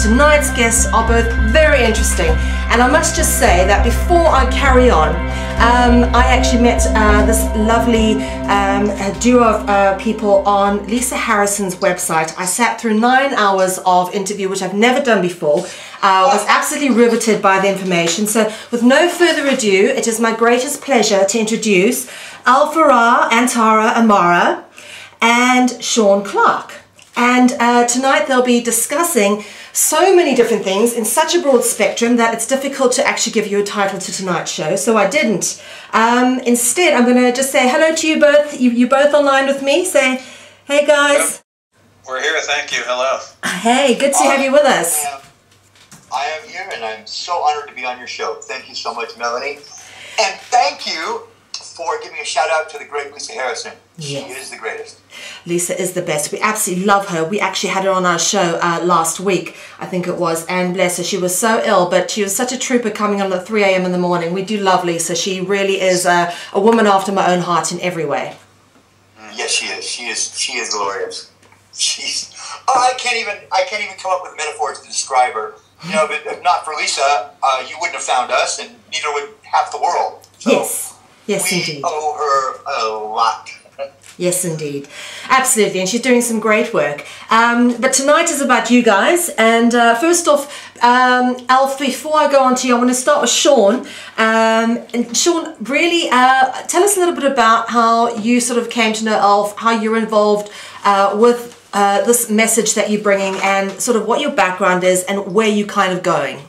tonight's guests are both very interesting, and I must just say that before I carry on, I actually met this lovely duo of people on Lisa Harrison's website. I sat through 9 hours of interview, which I've never done before. I was absolutely riveted by the information. So with no further ado, it is my greatest pleasure to introduce Allfaaraa, Antara, Amara, and Shawn Clark. And tonight they'll be discussing so many different things in such a broad spectrum that it's difficult to actually give you a title to tonight's show, so I didn't. Instead, I'm going to just say hello to you both. You both online with me. Say, hey guys. We're here, thank you. Hello. Hey, good to have you with us. I am here, and I'm so honored to be on your show. Thank you so much, Melanie. And thank you for giving a shout out to the great Lisa Harrison. Yes. She is the greatest. Lisa is the best. We absolutely love her. We actually had her on our show last week, I think it was, and bless her, she was so ill, but she was such a trooper coming on at 3 a.m. in the morning. We do love Lisa. She really is a woman after my own heart in every way. Yes, she is. She is glorious. She's. Oh, I can't even come up with metaphors to describe her. You know, but if not for Lisa, you wouldn't have found us, and neither would half the world. So yes, yes, we indeed. owe her a lot. Yes, indeed. Absolutely, and she's doing some great work. But tonight is about you guys, and first off, Alf, before I go on to you, I want to start with Shawn. And Shawn, really, tell us a little bit about how you sort of came to know Alf, how you're involved with this message that you're bringing, and sort of what your background is and where you're kind of going.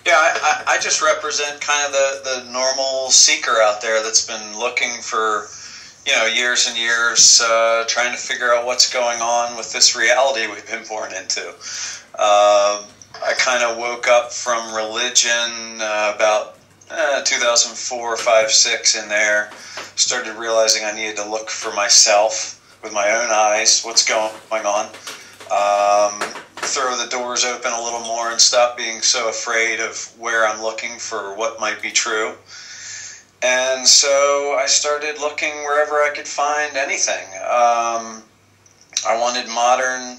Yeah, I just represent kind of the normal seeker out there that's been looking for, you know, years and years, trying to figure out what's going on with this reality we've been born into. I kind of woke up from religion about 2004, 5, 6 in there. Started realizing I needed to look for myself with my own eyes, what's going on. Throw the doors open a little more and stop being so afraid of where I'm looking for what might be true. And so I started looking wherever I could find anything. I wanted modern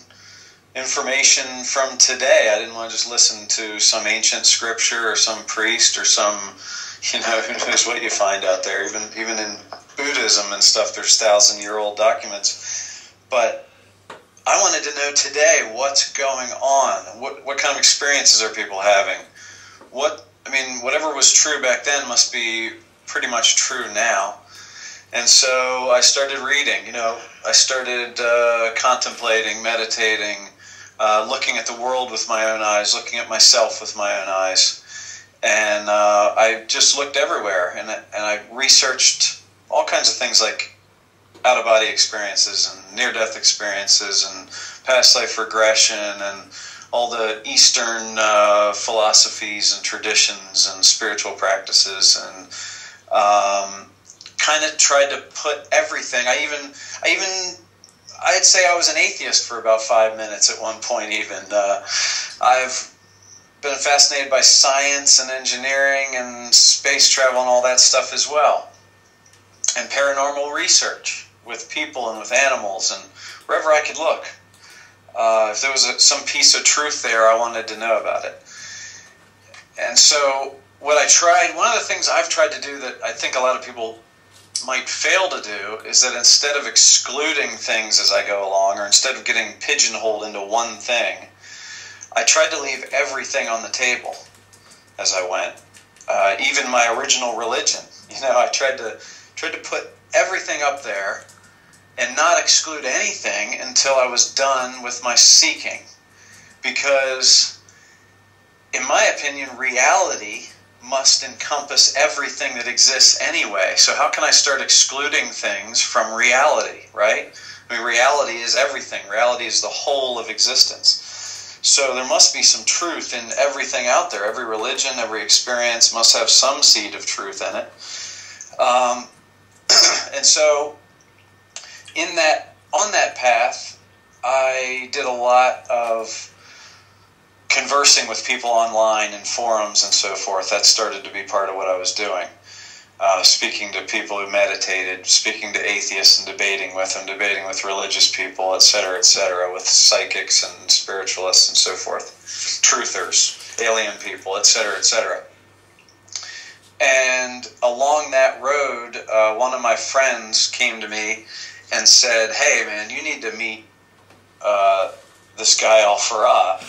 information from today. I didn't want to just listen to some ancient scripture or some priest or some, you know, who knows what you find out there. Even in Buddhism and stuff, there's 1,000-year-old documents. But I wanted to know today what's going on. What kind of experiences are people having? Whatever was true back then must be pretty much true now. And so I started reading, you know, I started contemplating, meditating, looking at the world with my own eyes, looking at myself with my own eyes. And I just looked everywhere, and I researched all kinds of things like out-of-body experiences and near-death experiences and past life regression and all the Eastern philosophies and traditions and spiritual practices, and kind of tried to put everything. I'd say I was an atheist for about 5 minutes at one point even. I've been fascinated by science and engineering and space travel and all that stuff as well. And paranormal research with people and with animals and wherever I could look. If there was some piece of truth there, I wanted to know about it. And so one of the things I've tried to do that I think a lot of people might fail to do is that instead of excluding things as I go along, or instead of getting pigeonholed into one thing, I tried to leave everything on the table as I went. Even my original religion. You know, I tried to put everything up there and not exclude anything until I was done with my seeking. Because, in my opinion, reality must encompass everything that exists anyway. So how can I start excluding things from reality, right? I mean, reality is everything. Reality is the whole of existence. So there must be some truth in everything out there. Every religion, every experience must have some seed of truth in it. And so on that path, I did a lot of conversing with people online and forums and so forth. That started to be part of what I was doing. speaking to people who meditated, speaking to atheists and debating with them, debating with religious people, etc., with psychics and spiritualists and so forth, truthers, alien people, etc. And along that road, one of my friends came to me and said, "Hey, man, you need to meet this guy Allfaaraa.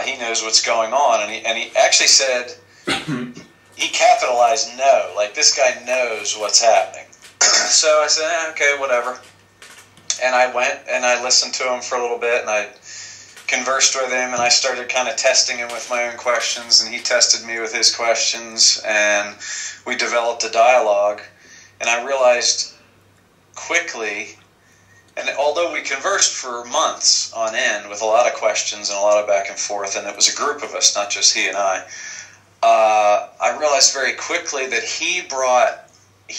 He knows what's going on." And he actually said, he capitalized "no," like this guy knows what's happening. So I said, okay, whatever. And I went and I listened to him for a little bit, and I conversed with him, and I started kind of testing him with my own questions, and he tested me with his questions, and we developed a dialogue. And I realized quickly, and although we conversed for months on end with a lot of questions and a lot of back and forth, and it was a group of us, not just he and I realized very quickly that he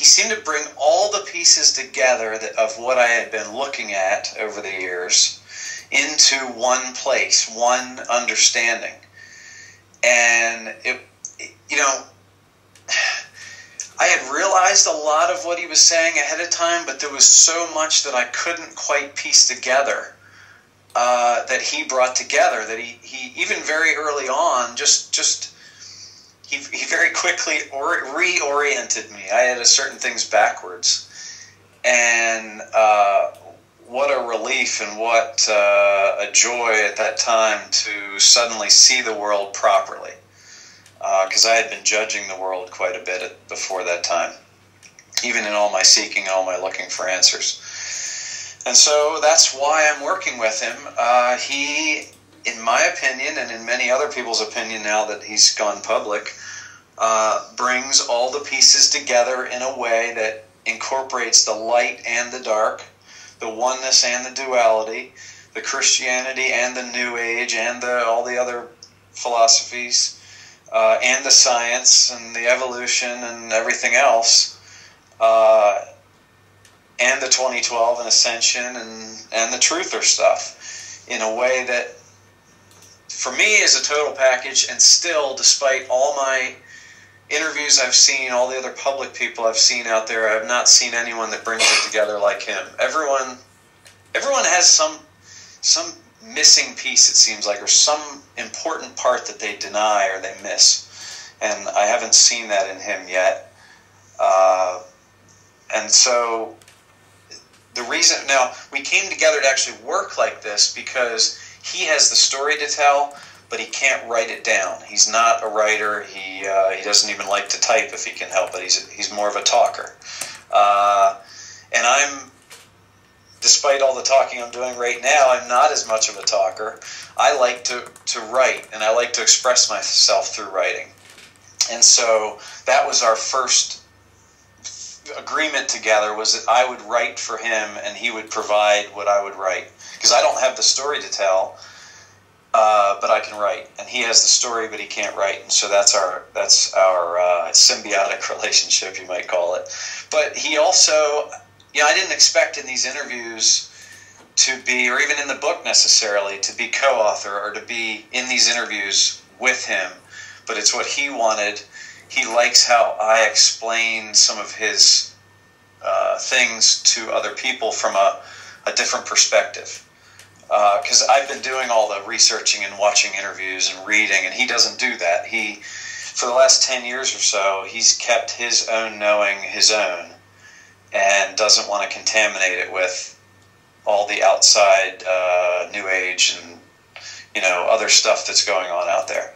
seemed to bring all the pieces together of what I had been looking at over the years into one place, one understanding. And I had realized a lot of what he was saying ahead of time, but there was so much that I couldn't quite piece together that he brought together, that he even very early on, he very quickly reoriented me. I had certain things backwards. And what a relief and what a joy at that time to suddenly see the world properly. Because I had been judging the world quite a bit before that time, even in all my seeking and all my looking for answers. And so that's why I'm working with him. He, in my opinion, and in many other people's opinion now that he's gone public, brings all the pieces together in a way that incorporates the light and the dark, the oneness and the duality, the Christianity and the New Age and all the other philosophies, and the science and the evolution and everything else, and the 2012 and Ascension and the truther stuff, in a way that, for me, is a total package. And still, despite all my interviews I've seen, all the other public people I've seen out there, I've not seen anyone that brings it together like him. Everyone has some missing piece, it seems like, or some important part that they deny or they miss. And I haven't seen that in him yet. And so the reason, now, we came together to actually work like this because he has the story to tell, but he can't write it down. He's not a writer. He doesn't even like to type if he can help it. He's more of a talker. And I'm, despite all the talking I'm doing right now, I'm not as much of a talker. I like to write, and I like to express myself through writing. And so that was our first agreement together, was that I would write for him and he would provide what I would write. Because I don't have the story to tell, but I can write. And he has the story, but he can't write. And so that's our symbiotic relationship, you might call it. But he also, I didn't expect in these interviews to be, or even in the book necessarily, to be co-author or to be in these interviews with him. But it's what he wanted. He likes how I explain some of his things to other people from a different perspective. Because I've been doing all the researching and watching interviews and reading, and he doesn't do that. For the last 10 years or so, he's kept his own knowing his own and doesn't want to contaminate it with all the outside New Age and other stuff that's going on out there.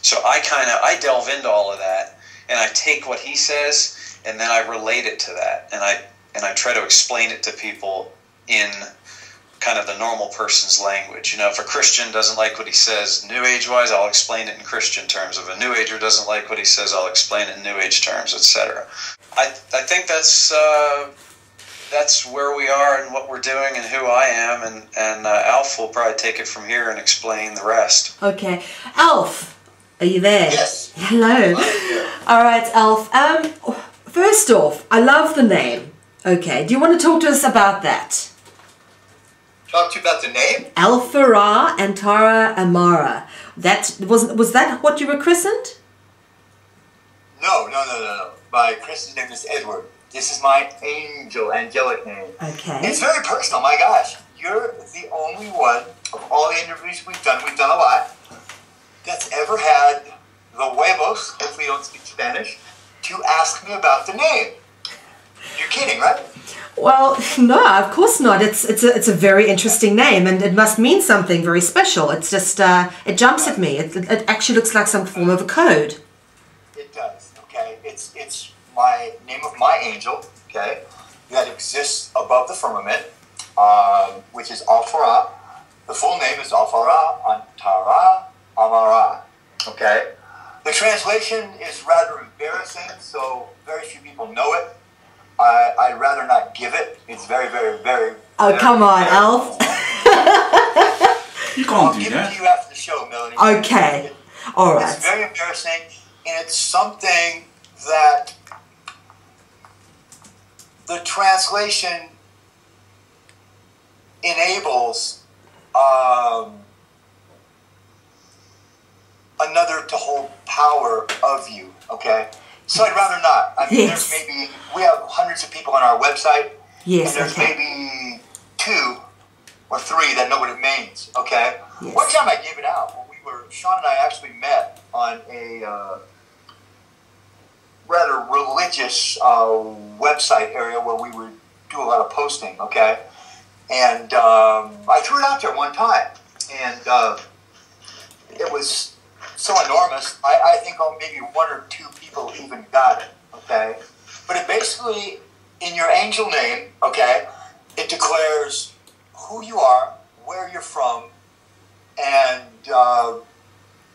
So I delve into all of that, and I take what he says, and then I relate it to that, and I try to explain it to people in kind of the normal person's language. If a Christian doesn't like what he says New Age-wise, I'll explain it in Christian terms. If a New Ager doesn't like what he says, I'll explain it in New Age terms, etc. I think that's where we are and what we're doing and who I am, and Alf will probably take it from here and explain the rest. Okay. Alf, are you there? Yes. Hello. All right, Alf. First off, I love the name. Okay, do you want to talk to us about that? Talk to you about the name? Allfaaraa, Antara, Amara. Was that what you were christened? No. My Chris's name is Edward. This is my angelic name. Okay. It's very personal. My gosh, you're the only one of all the interviews we've done a lot, that's ever had the huevos, hopefully you don't speak Spanish, to ask me about the name. You're kidding, right? Well, no, of course not. It's a very interesting name, and it must mean something very special. It's just it jumps at me. It actually looks like some form of a code. It does. Okay, it's my name of my angel. Okay, that exists above the firmament, which is Allfaaraa. The full name is Allfaaraa and Amara. Okay, the translation is rather embarrassing, so very few people know it. I'd rather not give it. It's very, very, very... Oh, very, come on, Alf. You can't do that. I'll give it to you after the show, Melanie. Okay. All right. It's very embarrassing, and it's something that the translation enables another to hold power of you, okay? So I'd rather not. I mean, yes. we have hundreds of people on our website. Yes, and there's maybe 2 or 3 that know what it means, okay? Yes. One time I gave it out. Shawn and I actually met on a rather religious website area where we would do a lot of posting, okay? And I threw it out there one time, and it was so enormous, I think maybe 1 or 2 people even got it, okay? But it basically, in your angel name, okay, it declares who you are, where you're from, and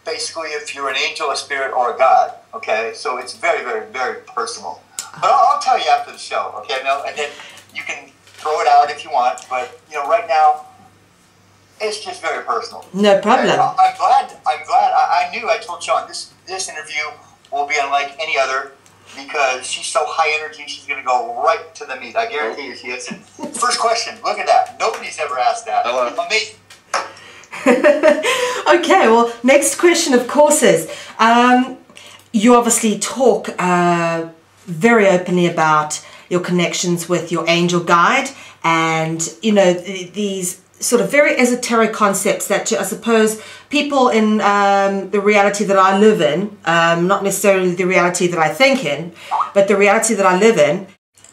basically if you're an angel, a spirit, or a god, okay? So it's very, very, very personal. But I'll tell you after the show, okay, Mel? And then you can throw it out if you want, but, you know, right now, it's just very personal. No problem. Okay? I'm glad. I knew. I told Shawn this interview will be unlike any other because she's so high energy. She's going to go right to the meat. I guarantee you she is. First question. Look at that. Nobody's ever asked that. Hello. Amazing. Okay. Well, next question, of course, is you obviously talk very openly about your connections with your angel guide, and you know these sort of very esoteric concepts that I suppose people in the reality that I live in, not necessarily the reality that I think in, but the reality that I live in,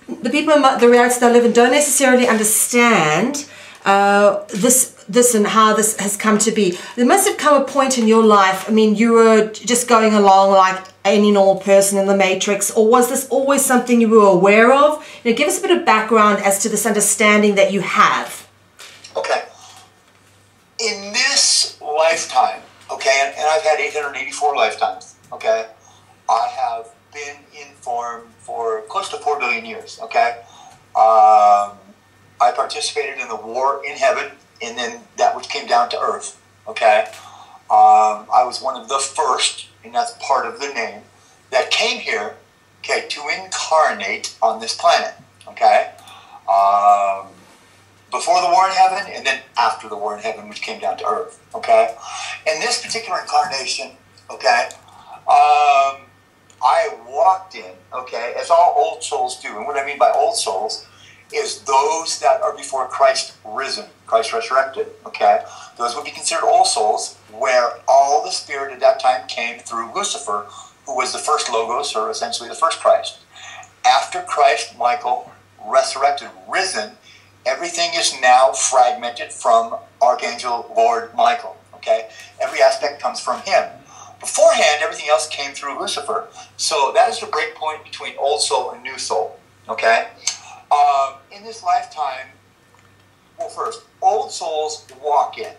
the people in the reality that I live in don't necessarily understand this and how this has come to be. There must have come a point in your life, I mean, you were just going along like any normal person in the Matrix, or was this always something you were aware of? You know, give us a bit of background as to this understanding that you have. Okay. In this lifetime, okay, and I've had 884 lifetimes, okay, I have been in form for close to 4 billion years, okay. I participated in the war in heaven, and then that which came down to earth, okay. I was one of the first, and that's part of the name, that came here, okay, to incarnate on this planet, okay. Before the war in heaven, and then after the war in heaven, which came down to earth, okay? In this particular incarnation, okay, I walked in, okay, as all old souls do. And what I mean by old souls is those that are before Christ risen, Christ resurrected, okay? Those would be considered old souls, where all the spirit at that time came through Lucifer, who was the first Logos, or essentially the first Christ. After Christ, Michael, resurrected, risen, everything is now fragmented from Archangel Lord Michael, okay? Every aspect comes from him. Beforehand, everything else came through Lucifer. So that is the break point between old soul and new soul, okay? In this lifetime, well, first, old souls walk in.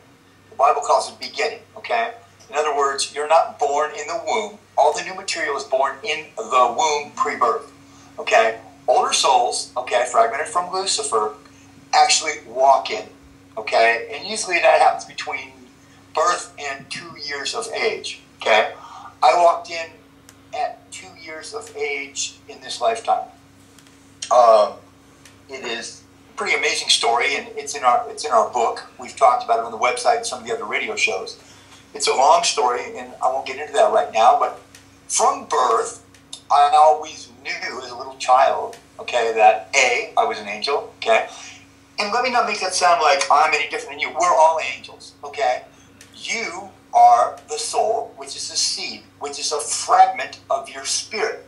The Bible calls it begetting, okay? In other words, you're not born in the womb. All the new material is born in the womb pre-birth, okay? Older souls, okay, fragmented from Lucifer, actually walk in, okay? And usually that happens between birth and 2 years of age, okay? I walked in at 2 years of age in this lifetime. It is a pretty amazing story, and it's in our book. We've talked about it on the website and some of the other radio shows. It's a long story, and I won't get into that right now, but from birth, I always knew as a little child, okay, that A, I was an angel, okay? And let me not make that sound like I'm any different than you. We're all angels, okay? You are the soul, which is a seed, which is a fragment of your spirit.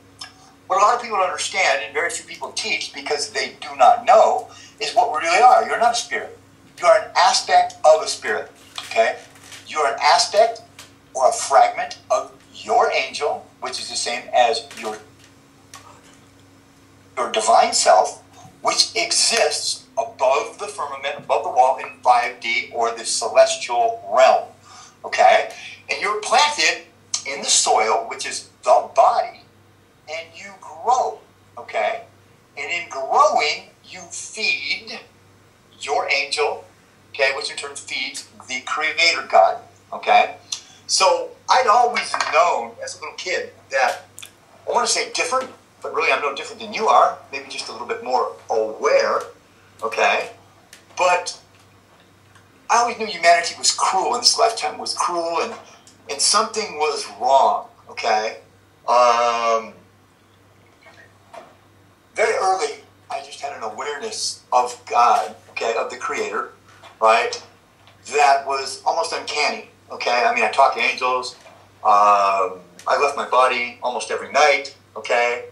What a lot of people don't understand, and very few people teach because they do not know, is what we really are. You're not a spirit. You are an aspect of a spirit, okay? You are an aspect or a fragment of your angel, which is the same as your divine self, which exists above the firmament, above the wall in 5D or the celestial realm, okay? And you're planted in the soil, which is the body, and you grow, okay? And in growing, you feed your angel, okay, which in turn feeds the Creator God, okay? So I'd always known as a little kid that, I want to say different, but really I'm no different than you are, maybe just a little bit more aware, okay? But I always knew humanity was cruel, and this lifetime was cruel, and something was wrong, okay? Very early, I just had an awareness of God, okay, of the Creator, right? That was almost uncanny, okay? I mean, I talked to angels. I left my body almost every night, okay?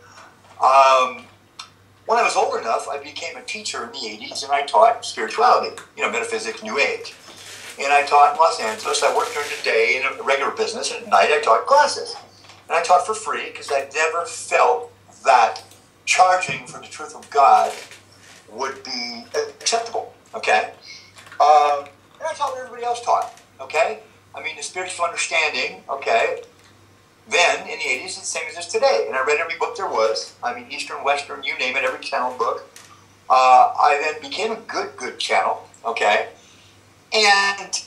When I was old enough, I became a teacher in the 80s, and I taught spirituality, metaphysics, New Age. And I taught in Los Angeles. I worked during the day in a regular business, and at night I taught classes. And I taught for free because I never felt that charging for the truth of God would be acceptable, okay? And I taught what everybody else taught, okay? I mean, the spiritual understanding, okay, then in the 80s, it's the same as it is today. And I read every book there was. I mean, Eastern, Western, you name it, every channel book. I then became a good channel, okay? And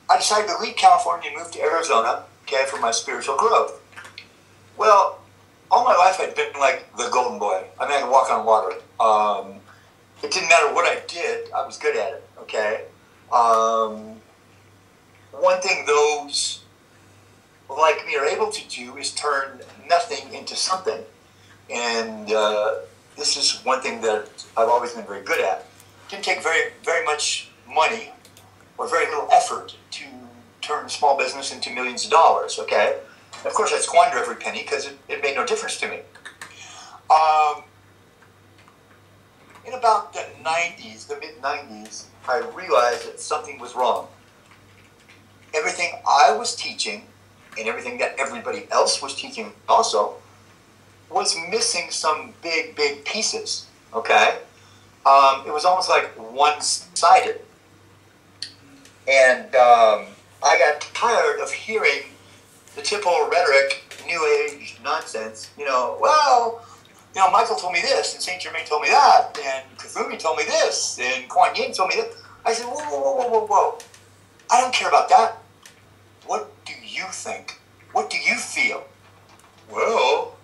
I decided to leave California and move to Arizona, okay, for my spiritual growth. Well, all my life I'd been like the golden boy. I mean, I could walk on water. It didn't matter what I did, I was good at it, okay? One thing those like me are able to do is turn nothing into something. And this is one thing that I've always been very good at. It didn't take very much money or very little effort to turn a small business into millions of dollars, okay? And of course, I'd squander every penny because it made no difference to me. In about the 90s, the mid-90s, I realized that something was wrong. Everything I was teaching and everything that everybody else was teaching also was missing some big pieces, okay? It was almost like one-sided. And I got tired of hearing the typical rhetoric, New Age nonsense, Michael told me this, and Saint Germain told me that, and Cthulhu told me this, and Kuan Yin told me this. I said, whoa. I don't care about that. What do you think? What do you feel? Well,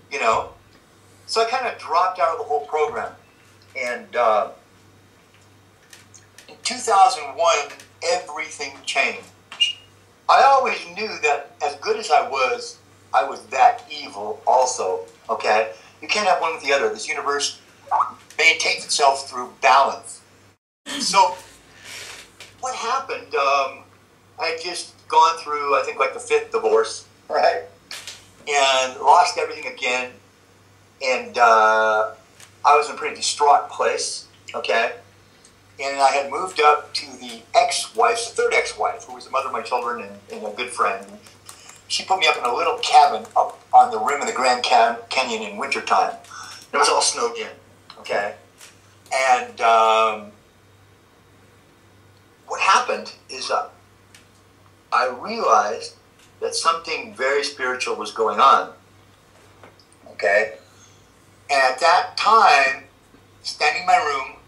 So I kind of dropped out of the whole program. And in 2001, everything changed. I always knew that as good as I was that evil also, okay? You can't have one with the other. This universe maintains itself through balance. So what happened, I had just gone through, I think, like the 5th divorce, right? And lost everything again. And I was in a pretty distraught place, okay? And I had moved up to the ex-wife, the 3rd ex-wife, who was the mother of my children and a good friend. She put me up in a little cabin up on the rim of the Grand Canyon in wintertime. It was all snowed in, okay? And what happened is I realized that something very spiritual was going on, okay? And at that time, standing in my room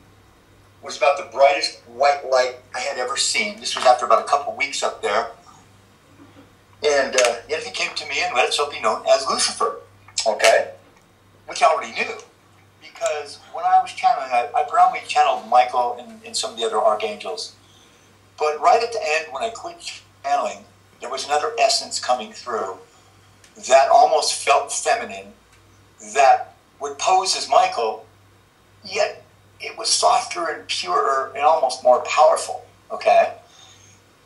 was about the brightest white light I had ever seen. This was after about a couple weeks up there. And the entity came to me and let itself be known as Lucifer, okay? Which I already knew. Because when I was channeling, I predominantly channeled Michael and some of the other archangels. But right at the end, when I quit channeling, there was another essence coming through that almost felt feminine that would pose as Michael, yet it was softer and purer and almost more powerful, okay?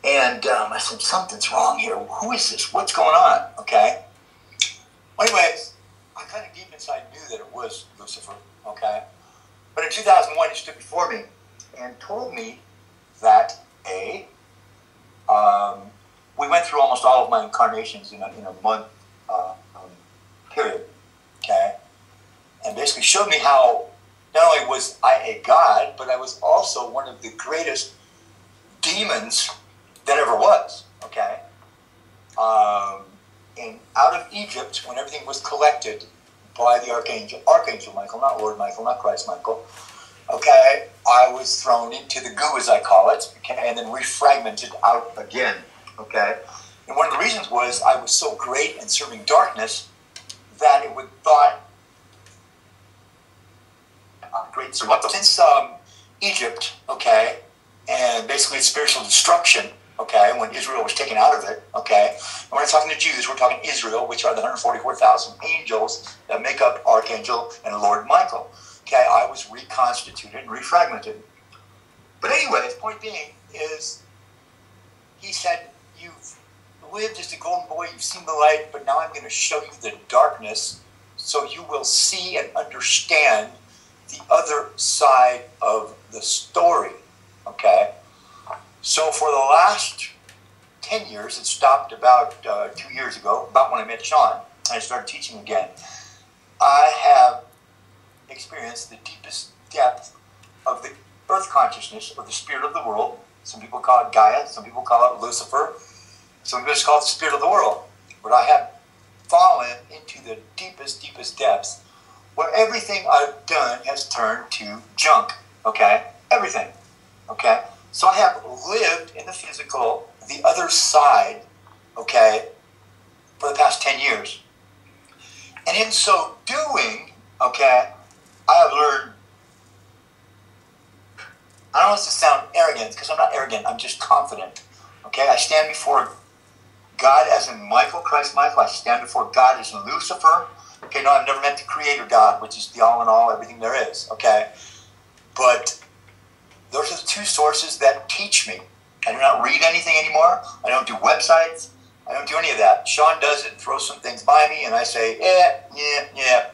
And I said, something's wrong here. Who is this? What's going on, okay? Well, anyways, I kind of deep inside knew that it was Lucifer, okay? But in 2001, he stood before me and told me that, we went through almost all of my incarnations in a month period, okay? And basically showed me how not only was I a god, but I was also one of the greatest demons that ever was, okay? And out of Egypt, when everything was collected by the Archangel Michael, not Lord Michael, not Christ Michael, okay, I was thrown into the goo, as I call it, okay, and then refragmented out again, okay? And one of the reasons was I was so great in serving darkness that it would thought, great since Egypt, okay, and basically spiritual destruction, okay, when Israel was taken out of it, okay, and we're not talking to Jews, we're talking Israel, which are the 144,000 angels that make up Archangel and Lord Michael, okay, I was reconstituted and refragmented. But anyway, the point being is, he said, you've lived as a golden boy, you've seen the light, but now I'm going to show you the darkness so you will see and understand the other side of the story, okay? So for the last 10 years, it stopped about 2 years ago, about when I met Shawn, and I started teaching again. I have experienced the deepest depth of the earth consciousness, of the spirit of the world. Some people call it Gaia, some people call it Lucifer, some people just call it the spirit of the world. But I have fallen into the deepest, deepest depths where everything I've done has turned to junk, okay? Everything, okay? So I have lived in the physical, the other side, okay, for the past 10 years. And in so doing, okay, I have learned, I don't want this to sound arrogant, because I'm not arrogant, I'm just confident, okay? I stand before God as in Michael, Christ Michael. I stand before God as in Lucifer. Okay, no, I've never met the Creator God, which is the all in all, everything there is, okay? But those are the two sources that teach me. I do not read anything anymore. I don't do websites. I don't do any of that. Shawn does it, throws some things by me, and I say, yeah,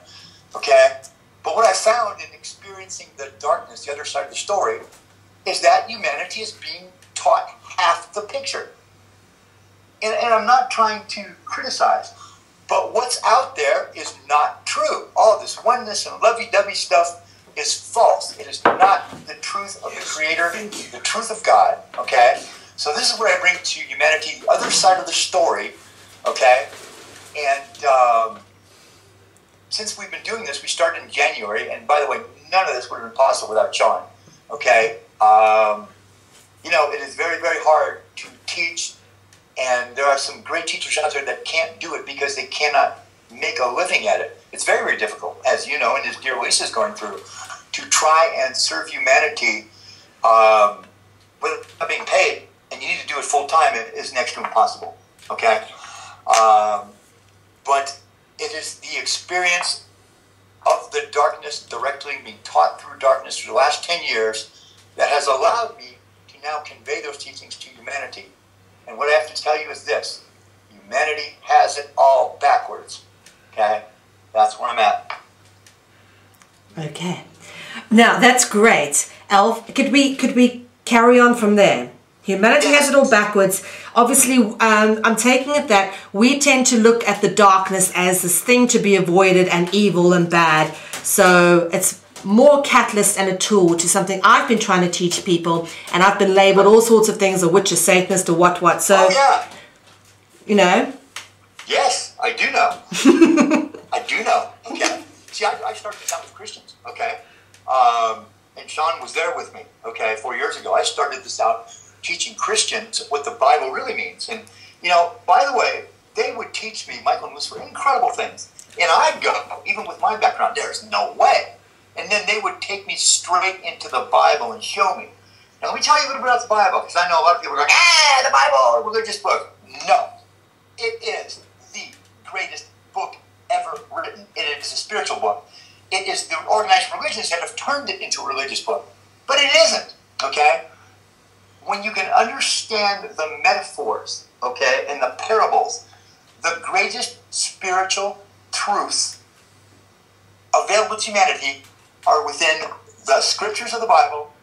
okay? But what I found in experiencing the darkness, the other side of the story, is that humanity is being taught half the picture. And I'm not trying to criticize, but what's out there is not true. All of this oneness and lovey-dovey stuff is false. It is not the truth of the Creator, the truth of God, okay? So this is what I bring to humanity, the other side of the story, okay? And since we've been doing this, we started in January, and by the way, none of this would have been possible without Shawn, okay? You know, it is very, very hard to teach, and there are some great teachers out there that can't do it because they cannot make a living at it. It's very, very difficult, as you know, and as dear Lisa's going through, to try and serve humanity without being paid, and you need to do it full time. It is next to impossible, okay? But it is the experience of the darkness directly being taught through darkness for the last 10 years that has allowed me to now convey those teachings to humanity. And what I have to tell you is this: humanity has it all backwards, okay? That's where I'm at. Okay. Now, that's great. Alf, could we carry on from there? Humanity has it all backwards. Obviously, I'm taking it that we tend to look at the darkness as this thing to be avoided and evil and bad. So it's more catalyst and a tool to something I've been trying to teach people, and I've been labeled all sorts of things, a witch, a Satanist, or what. So, you know. Yes, I do know. I do know. Okay. See, I started this out with Christians. Okay. And Shawn was there with me. Okay, 4 years ago, I started this out teaching Christians what the Bible really means. And you know, by the way, they would teach me, Michael and Lucifer, incredible things. And I'd go, even with my background, there's no way. And then they would take me straight into the Bible and show me. Now, let me tell you a little bit about the Bible, because I know a lot of people are like, the Bible, a religious book. No. It is the greatest book ever written. It is a spiritual book. It is the organized religions that have turned it into a religious book. But it isn't, okay? When you can understand the metaphors, okay, and the parables, the greatest spiritual truths available to humanity are within the scriptures of the Bible,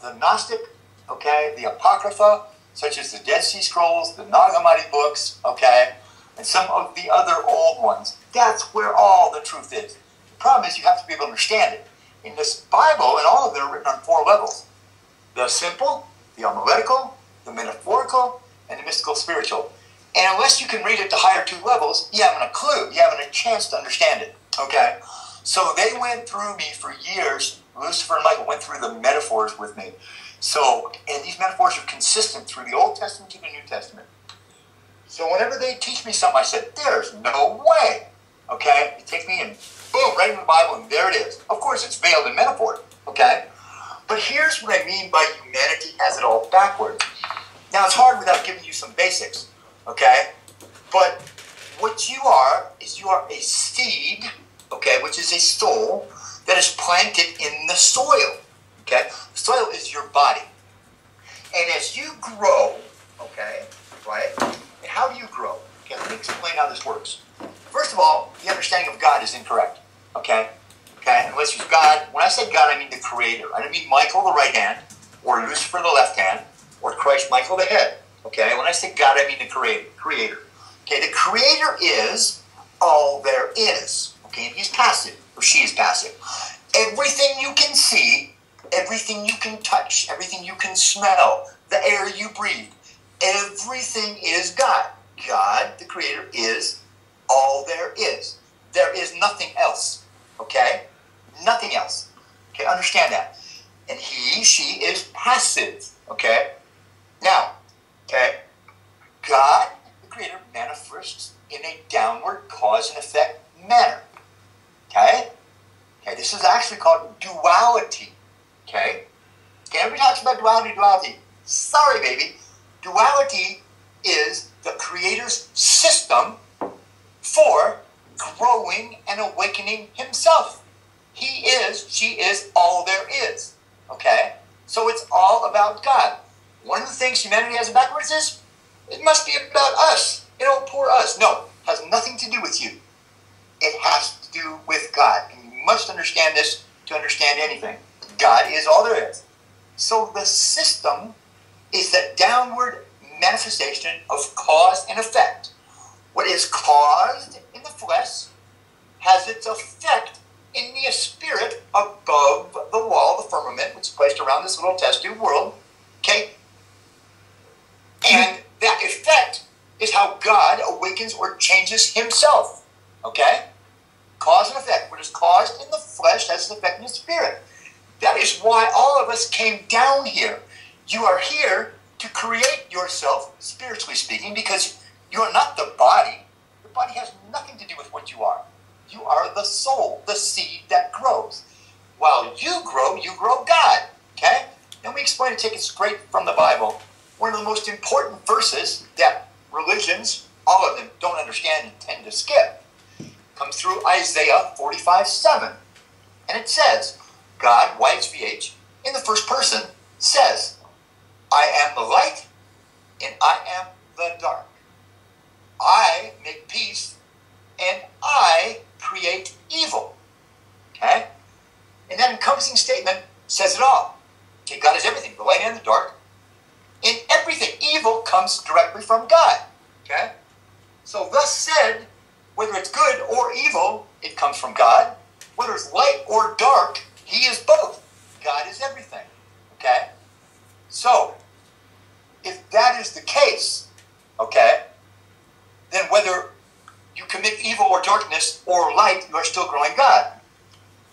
the Gnostic, okay, the Apocrypha, such as the Dead Sea Scrolls, the Nag Hammadi books, okay, and some of the other old ones. That's where all the truth is. The problem is you have to be able to understand it. In this Bible, and all of them are written on 4 levels. The simple, the homiletical, the metaphorical, and the mystical spiritual. And unless you can read it to higher 2 levels, you haven't a clue. You haven't a chance to understand it. Okay? So they went through me for years. Lucifer and Michael went through the metaphors with me. So, and these metaphors are consistent through the Old Testament to the New Testament. So whenever they teach me something, I said, there's no way. Okay? You take me and boom, right in the Bible, and there it is. Of course, it's veiled in metaphor. Okay? But here's what I mean by humanity has it all backwards. Now, it's hard without giving you some basics. Okay? But what you are is you are a seed, okay, which is a soul that is planted in the soil. Okay? The soil is your body. And as you grow, okay, right? And how do you grow? Okay, let me explain how this works. First of all, the understanding of God is incorrect. Okay? Okay? Unless you've God, when I say God, I mean the Creator. I don't mean Michael the right hand, or Lucifer the left hand, or Christ Michael the head. Okay? When I say God, I mean the Creator. Okay? The Creator is all there is. Okay? And He's passive, or she is passive. Everything you can see, everything you can touch, everything you can smell, the air you breathe, everything is God. God, the Creator, is all there is. There is nothing else. Okay? Nothing else. Okay? Understand that. And he, she is passive. Okay? Now, okay, God, the Creator, manifests in a downward cause and effect manner. Okay? Okay, this is actually called duality. Okay? Okay, everybody talks about duality. Sorry, baby. Duality is the Creator's system for growing and awakening Himself. He is, she is, all there is. Okay? So it's all about God. One of the things humanity has backwards is, it must be about us. Poor us. No, it has nothing to do with you. It has to do with God. And you must understand this to understand anything. God is all there is. So the system is that downward manifestation of cause and effect. What is caused in the flesh has its effect in the spirit above the wall, the firmament, which is placed around this little test tube world. Okay? And that effect is how God awakens or changes Himself. Okay? Cause and effect. What is caused in the flesh has an effect in the spirit. That is why all of us came down here. You are here to create yourself, spiritually speaking, because you are not the body. The body has nothing to do with what you are. You are the soul, the seed that grows. While you grow God. Okay? And we explain it, take it straight from the Bible. One of the most important verses that religions, all of them, don't understand and tend to skip, comes through Isaiah 45:7. And it says, God, YHVH, in the first person, says, I am the light and I am the dark. I make peace and I create evil. Okay? And that encompassing statement says it all. Okay, God is everything, the light and the dark. In everything, evil comes directly from God. Okay? So thus said, whether it's good or evil, it comes from God. Whether it's light or dark, He is both. God is everything. Okay? So, if that is the case, okay, then whether you commit evil or darkness or light, you are still growing God.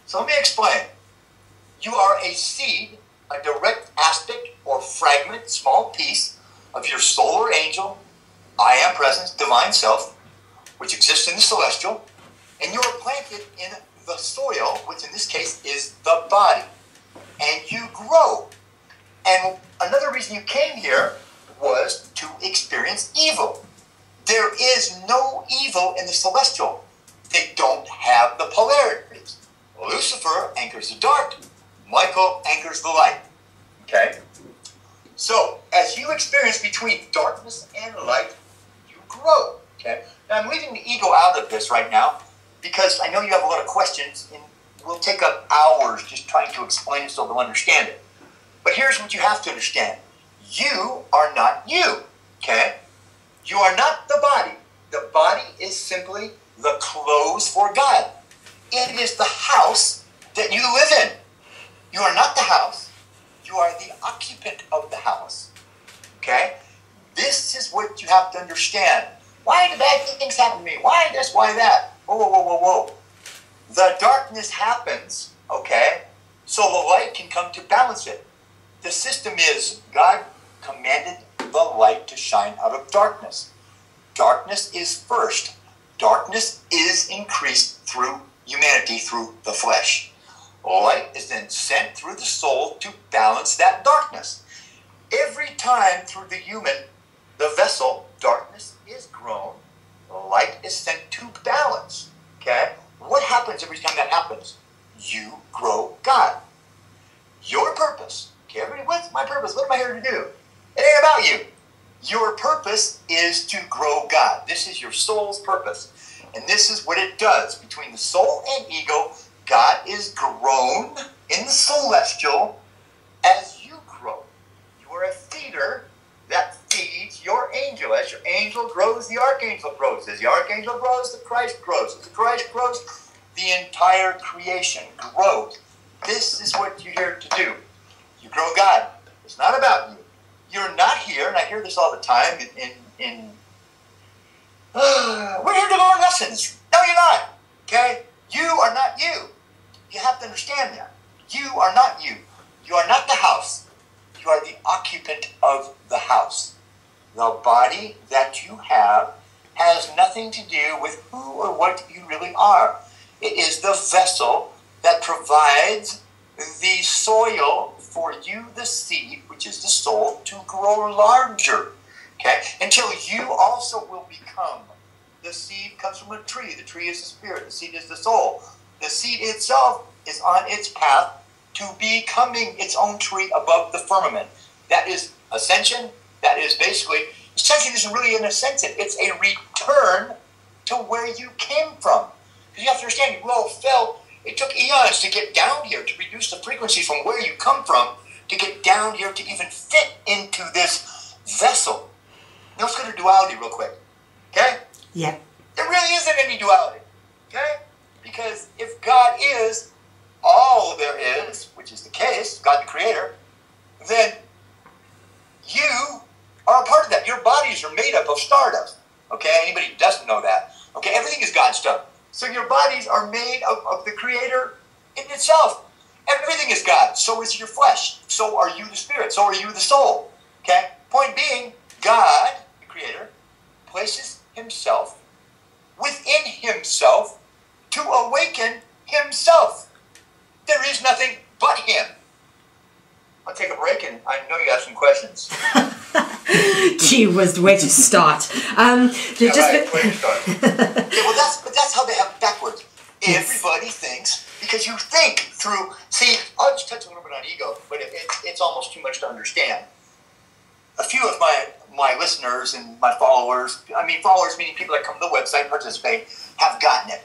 So let me explain. You are a seed, a direct aspect or fragment, small piece of your soul or angel, I am presence, divine self, which exists in the celestial, and you are planted in the soil, which in this case is the body. And you grow. And another reason you came here was to experience evil. There is no evil in the celestial. They don't have the polarities. Lucifer anchors the dark. Michael anchors the light. Okay? So, as you experience between darkness and light, you grow. Okay? Now, I'm leaving the ego out of this right now because I know you have a lot of questions, and we'll take up hours just trying to explain it so they'll understand it. But here's what you have to understand. You are not you. Okay? You are not the body. The body is simply the clothes for God. It is the house that you live in. You are not the house. You are the occupant of the house. Okay? This is what you have to understand. Why do bad things happen to me? Why this? Why that? Whoa, whoa, whoa, whoa, whoa. The darkness happens, okay, so the light can come to balance it. The system is God commanded the light to shine out of darkness. Darkness is first. Darkness is increased through humanity, through the flesh. Light is then sent through the soul to balance that darkness. Every time through the human, the vessel, darkness is grown, light is sent to balance. Okay? What happens every time that happens? You grow God. Your purpose. Okay, everybody, what's my purpose? What am I here to do? It ain't about you. Your purpose is to grow God. This is your soul's purpose. And this is what it does. Between the soul and ego, God is grown in the celestial as you grow. You are a feeder that feeds your angel. As your angel grows, the archangel grows. As the archangel grows, the Christ grows. As the Christ grows, the entire creation grows. This is what you're here to do. You grow God. It's not about you. You're not here, and I hear this all the time we're here to learn lessons. No, you're not. Okay? You are not you. You have to understand that. You are not you. You are not the house. You are the occupant of the house. The body that you have has nothing to do with who or what you really are. It is the vessel that provides the soil for you, the seed, which is the soul, to grow larger. Okay? Until you also will become. The seed comes from a tree. The tree is the spirit. The seed is the soul. The seed itself is on its path to becoming its own tree above the firmament. That is ascension. That is basically, ascension isn't really an ascension. It's a return to where you came from. Because you have to understand, you all fell. It took eons to get down here, to reduce the frequency from where you come from, to get down here to even fit into this vessel. Now let's go to duality real quick. Okay? Yeah. There really isn't any duality. Okay? Because if God is all there is, which is the case, God the Creator, then you are a part of that. Your bodies are made up of stardust. Okay? Anybody who doesn't know that. Okay? Everything is God stuff. So your bodies are made of the Creator in itself. Everything is God. So is your flesh. So are you the spirit. So are you the soul. Okay? Point being, God, the Creator, places himself within himself to awaken himself. There is nothing but him. I'll take a break, and I know you have some questions. Gee whiz, where to start? Where to start? Yeah, well, that's how they have it backwards. Everybody thinks, because you think through, see, I'll just touch a little bit on ego, but it's almost too much to understand. A few of my listeners and my followers, I mean followers meaning people that come to the website, participate, have gotten it.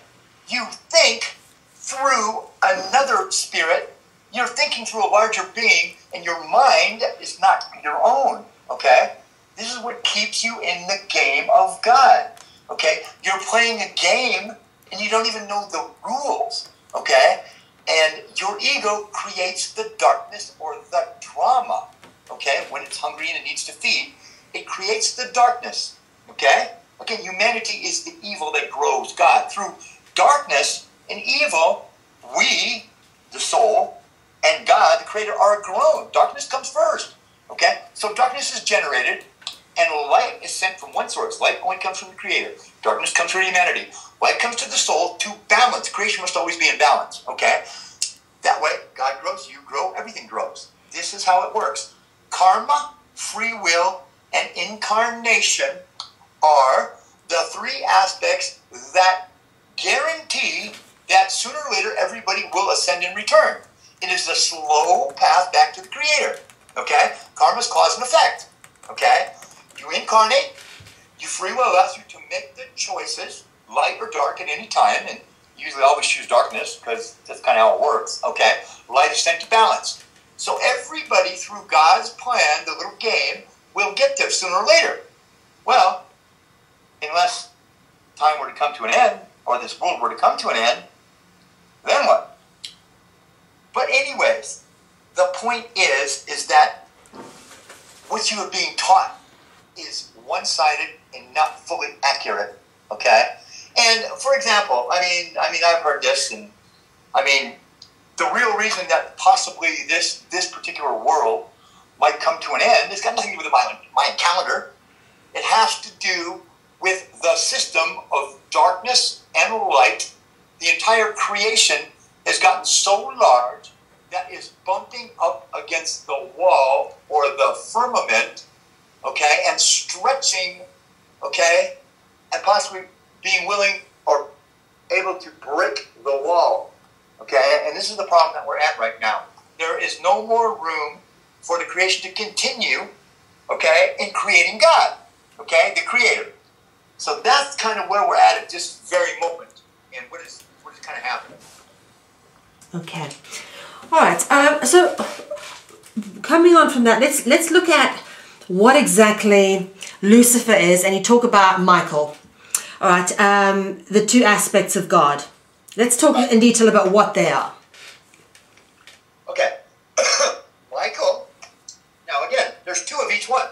You think through another spirit, you're thinking through a larger being, and your mind is not your own, okay? This is what keeps you in the game of God, okay? You're playing a game, and you don't even know the rules, okay? And your ego creates the darkness or the drama, okay? When it's hungry and it needs to feed, it creates the darkness, okay? Again, humanity is the evil that grows God. Through darkness and evil, we, the soul, and God, the Creator, are grown. Darkness comes first, okay? So darkness is generated, and light is sent from one source. Light only comes from the Creator. Darkness comes from humanity. Light comes to the soul to balance. Creation must always be in balance, okay? That way, God grows, you grow, everything grows. This is how it works. Karma, free will, and incarnation are the three aspects that guarantee that sooner or later everybody will ascend in return. It is the slow path back to the Creator. Okay? Karma is cause and effect. Okay? You incarnate, you free will allows you to make the choices, light or dark at any time, and usually always choose darkness because that's kind of how it works. Okay? Light is sent to balance. So everybody, through God's plan, the little game, will get there sooner or later. Well, unless time were to come to an end, or this world were to come to an end, then what? But anyways, the point is that what you are being taught is one-sided and not fully accurate, okay? And for example, I mean, I've heard this, and I mean, the real reason that possibly this particular world might come to an end has got nothing to do with the Mayan calendar. It has to do with the system of darkness and light. The entire creation has gotten so large that is bumping up against the wall or the firmament, okay, and stretching, okay, and possibly being willing or able to break the wall, okay? And this is the problem that we're at right now. There is no more room for the creation to continue, okay, in creating God, okay, the Creator. So that's kind of where we're at this very moment, and what is kind of happening. Okay, all right. So coming on from that, let's look at what exactly Lucifer is, and you talk about Michael. All right, the two aspects of God. Let's talk in detail about what they are. Okay, Michael. Now again, there's two of each one.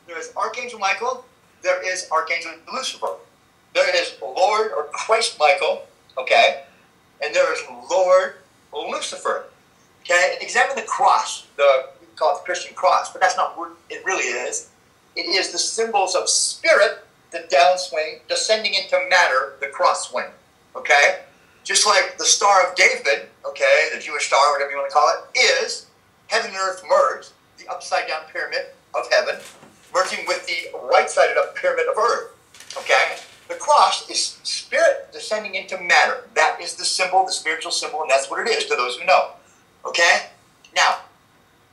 There is Archangel Michael. There is Archangel Lucifer. There is Lord or Christ Michael, okay, and there is Lord Lucifer, okay. Examine the cross. We call it the Christian cross, but that's not what it really is. It is the symbols of spirit, the downswing, descending into matter, the cross swing, okay. Just like the Star of David, okay, the Jewish star, whatever you want to call it, is heaven and earth merged, the upside down pyramid of heaven, merging with the right-sided up pyramid of earth, okay? The cross is spirit descending into matter. That is the symbol, the spiritual symbol, and that's what it is to those who know, okay? Now,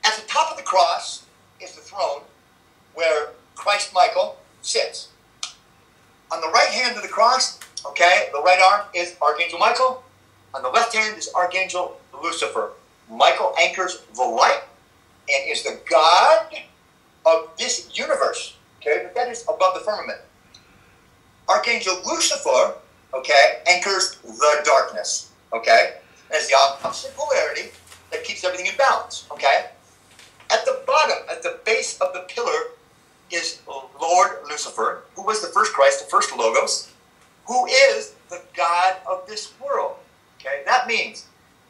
at the top of the cross is the throne where Christ Michael sits. On the right hand of the cross, okay, the right arm is Archangel Michael. On the left hand is Archangel Lucifer. Michael anchors the light and is the God of this universe, okay, but that is above the firmament. Archangel Lucifer, okay, anchors the darkness, okay, and it's the opposite polarity that keeps everything in balance, okay. At the bottom, at the base of the pillar, is Lord Lucifer, who was the first Christ, the first Logos, who is the God of this world, okay. That means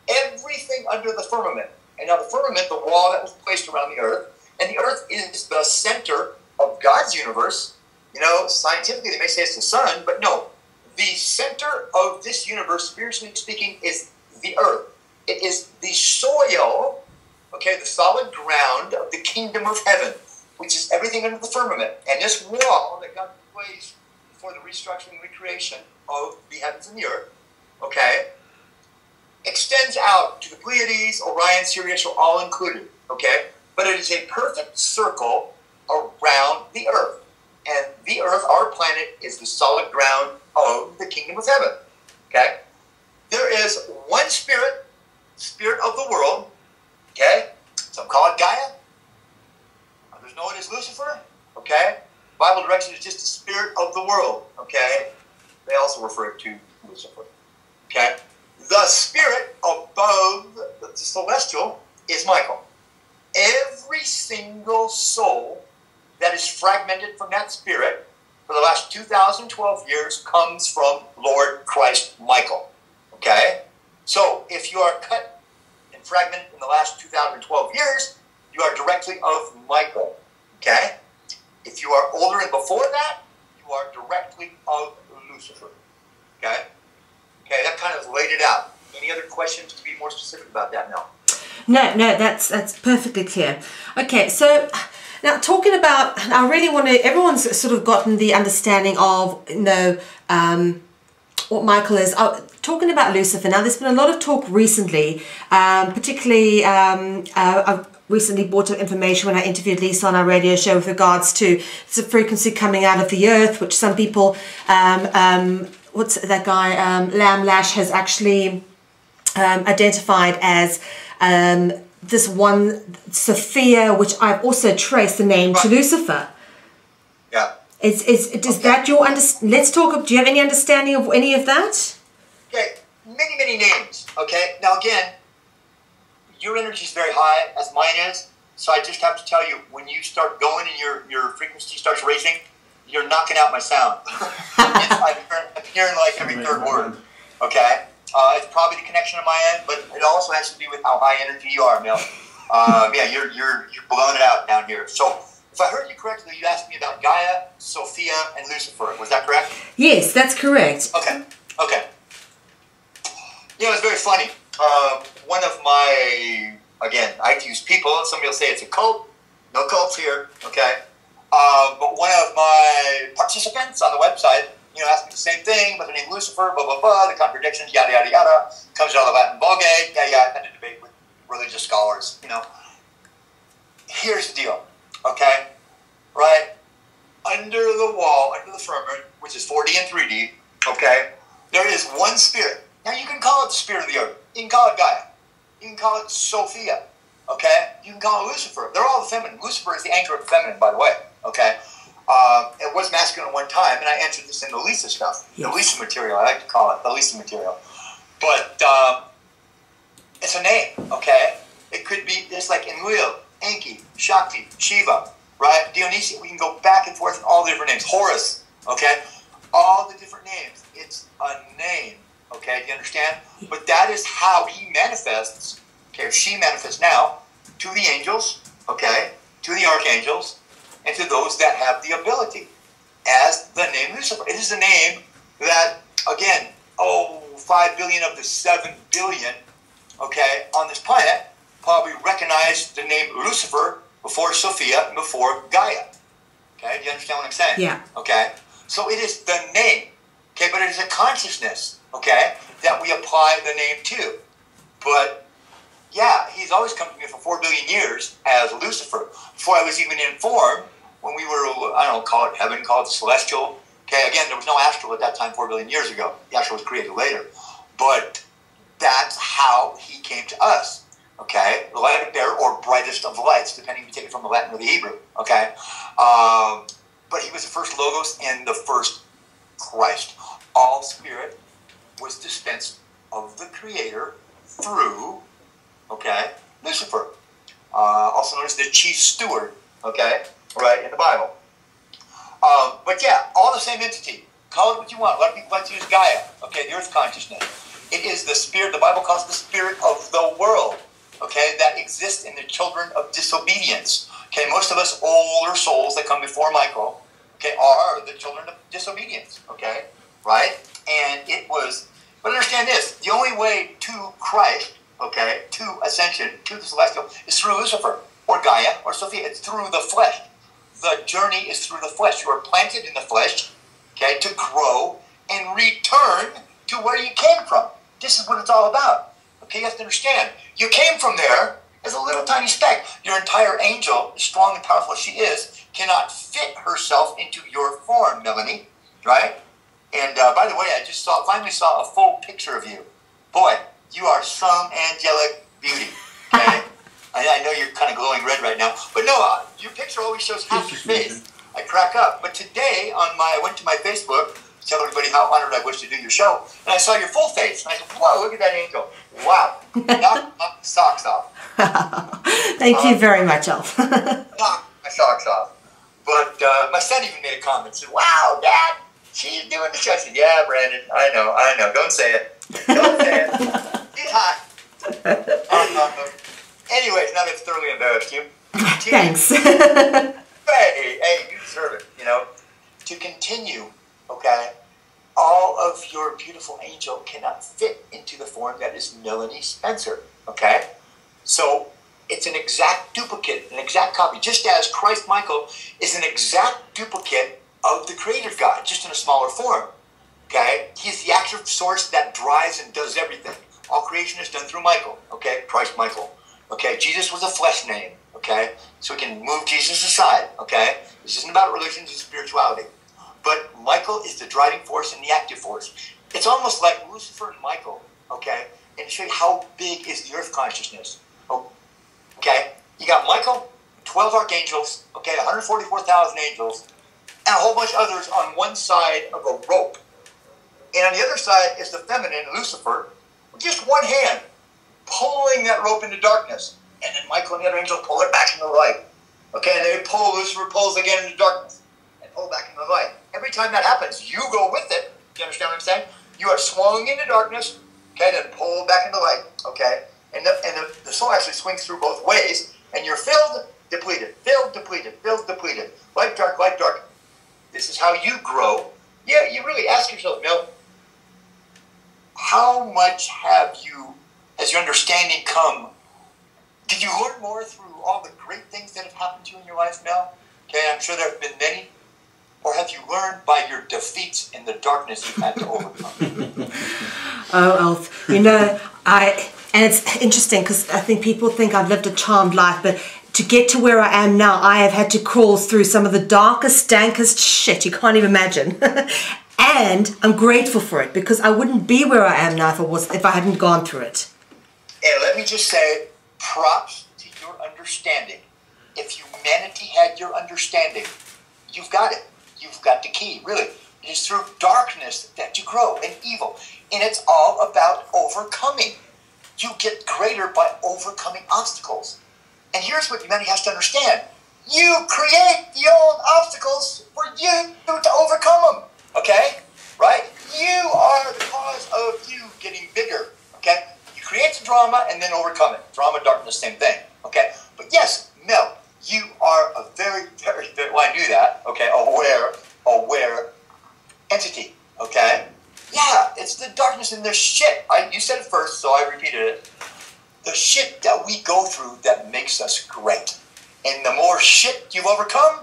everything under the firmament, and now the firmament, the wall that was placed around the earth, and the earth is the center of God's universe. You know, scientifically they may say it's the sun, but no. The center of this universe, spiritually speaking, is the earth. It is the soil, okay, the solid ground of the kingdom of heaven, which is everything under the firmament. And this wall that God placed for the restructuring and recreation of the heavens and the earth, okay, extends out to the Pleiades, Orion, Sirius are all included, okay? But it is a perfect circle around the earth. And the earth, our planet, is the solid ground of the kingdom of heaven, okay? There is one spirit, spirit of the world, okay? Some call it Gaia. Others know it as Lucifer, okay? Bible direction is just the spirit of the world, okay? They also refer to Lucifer, okay? The spirit above the celestial is Michael. Every single soul that is fragmented from that spirit for the last 2012 years comes from Lord Christ Michael, okay? So if you are cut and fragmented in the last 2012 years, you are directly of Michael, okay? If you are older and before that, you are directly of Lucifer, okay? Okay, that kind of laid it out. Any other questions to be more specific about that now? No, that's perfectly clear. Okay, so Now, talking about, I really want to, everyone's sort of gotten the understanding of, you know, what Michael is. Talking about Lucifer, now there's been a lot of talk recently, particularly I've recently brought up information when I interviewed Lisa on our radio show with regards to the frequency coming out of the earth, which some people, what's that guy, Lamb Lash has actually identified as this one Sophia, which I've also traced the name to Lucifer. Yeah. Is that your let's talk, do you have any understanding of any of that? Okay, many names, okay? Now again, your energy is very high, as mine is, so I just have to tell you, when you start going and your frequency starts raising, you're knocking out my sound. I'm hearing like every third word, okay? It's probably the connection on my end, but it also has to do with how high energy you are, Mel. Yeah, you're blowing it out down here. So, if I heard you correctly, you asked me about Gaia, Sophia, and Lucifer. Was that correct? Yes, that's correct. Okay. You know, it's very funny. One of my, again, I use people. Somebody will say it's a cult. No cults here, okay? But one of my participants on the website, you know, asked me the same thing, but the name Lucifer, blah, blah, blah, the contradictions, yada, yada, yada, comes out of the Latin Vulgate, yeah, I've had to debate with religious scholars, you know. Here's the deal, okay? Right? Under the wall, under the firmament, which is 4D and 3D, okay, there is one spirit. Now, you can call it the spirit of the earth. You can call it Gaia. You can call it Sophia, okay? You can call it Lucifer. They're all feminine. Lucifer is the anchor of the feminine, by the way, okay? It was masculine at one time, and I answered this in the Lisa stuff. Yes. The Lisa material, I like to call it, the Lisa material. But it's a name, okay? It could be, it's like Enlil, Enki, Shakti, Shiva, right? Dionysia, we can go back and forth in all the different names. Horus, okay? All the different names. It's a name, okay? Do you understand? But that is how he manifests, okay, or she manifests now, to the angels, okay, to the archangels, and to those that have the ability, as the name Lucifer. It is a name that, again, 5 billion of the 7 billion, okay, on this planet probably recognize the name Lucifer before Sophia and before Gaia. Okay, do you understand what I'm saying? Yeah. Okay, so it is the name, okay, but it is a consciousness, okay, that we apply the name to. But yeah, he's always come to me for 4 billion years as Lucifer. Before I was even informed, when we were, I don't know, call it heaven, call it the celestial. Okay, again, there was no astral at that time 4 billion years ago. The astral was created later. But that's how he came to us. Okay, the light bearer or brightest of the lights, depending if you take it from the Latin or the Hebrew. Okay, but he was the first Logos and the first Christ. All spirit was dispensed of the Creator through, okay, Lucifer, also known as the chief steward, okay, right, in the Bible. But yeah, all the same entity. Call it what you want. A lot of people like to use Gaia, okay, the earth consciousness. It is the spirit, the Bible calls it the spirit of the world, okay, that exists in the children of disobedience. Okay, most of us older souls that come before Michael, okay, are the children of disobedience, okay, right? And it was, but understand this, the only way to Christ, okay, to ascension, to the celestial, is through Lucifer, or Gaia, or Sophia. It's through the flesh. The journey is through the flesh. You are planted in the flesh, okay, to grow and return to where you came from. This is what it's all about. Okay, you have to understand. You came from there as a little tiny speck. Your entire angel, as strong and powerful as she is, cannot fit herself into your form, Melanie, right? And by the way, I just finally saw a full picture of you. Boy, you are some angelic beauty, okay? I know you're kind of glowing red right now, but no, your picture always shows half your face. I crack up. But today, I went to my Facebook to tell everybody how honored I was to do your show, and I saw your full face, and I said, whoa, look at that angel. Wow. Knock my socks off. Thank you very much, Alf. Knock my socks off. But my son even made a comment, said, wow, Dad, she's doing the show. I said, yeah, Brandon, I know. Don't say it. Don't say it. She's hot. Anyways, now they've thoroughly embarrassed you. Thanks. Hey, you deserve it, you know. To continue, okay, all of your beautiful angel cannot fit into the form that is Melanie Spencer, okay? So, it's an exact duplicate, an exact copy, just as Christ Michael is an exact duplicate of the creative God, just in a smaller form. Okay? He's the active source that drives and does everything. All creation is done through Michael. Okay? Christ Michael. Okay? Jesus was a flesh name. Okay? So we can move Jesus aside. Okay? This isn't about religion, it's spirituality. But Michael is the driving force and the active force. It's almost like Lucifer and Michael. Okay? And to show you how big is the earth consciousness. Okay? You got Michael, 12 archangels, okay, 144,000 angels, and a whole bunch of others on one side of a rope. And on the other side is the feminine, Lucifer, with just one hand, pulling that rope into darkness. And then Michael and the other angel pull it back into the light. Okay, and they pull, Lucifer pulls again into darkness, and pull back into the light. Every time that happens, you go with it. Do you understand what I'm saying? You are swung into darkness, okay, then pull back into light, okay? And the soul actually swings through both ways, and you're filled, depleted, filled, depleted, filled, depleted. Light, dark, light, dark. This is how you grow. Yeah, you really ask yourself, Mill, how much has your understanding come? Did you learn more through all the great things that have happened to you in your life, Mel? Okay, I'm sure there have been many. Or have you learned by your defeats in the darkness you've had to overcome? Oh, Alf, you know, and it's interesting because I think people think I've lived a charmed life, but to get to where I am now, I have had to crawl through some of the darkest, dankest shit you can't even imagine. And I'm grateful for it because I wouldn't be where I am now if I hadn't gone through it. And let me just say, props to your understanding. If humanity had your understanding, you've got it. You've got the key, really. It is through darkness that you grow in evil. And it's all about overcoming. You get greater by overcoming obstacles. And here's what humanity has to understand. You create the old obstacles for you to overcome them. Okay? Right? You are the cause of you getting bigger. Okay? You create the drama and then overcome it. Drama, darkness, same thing. Okay? But yes, Mel, you are a very, very, very, well, I knew that. Okay? Aware entity. Okay? Yeah, it's the darkness and the shit. You said it first, so I repeated it. The shit that we go through that makes us great. And the more shit you've overcome,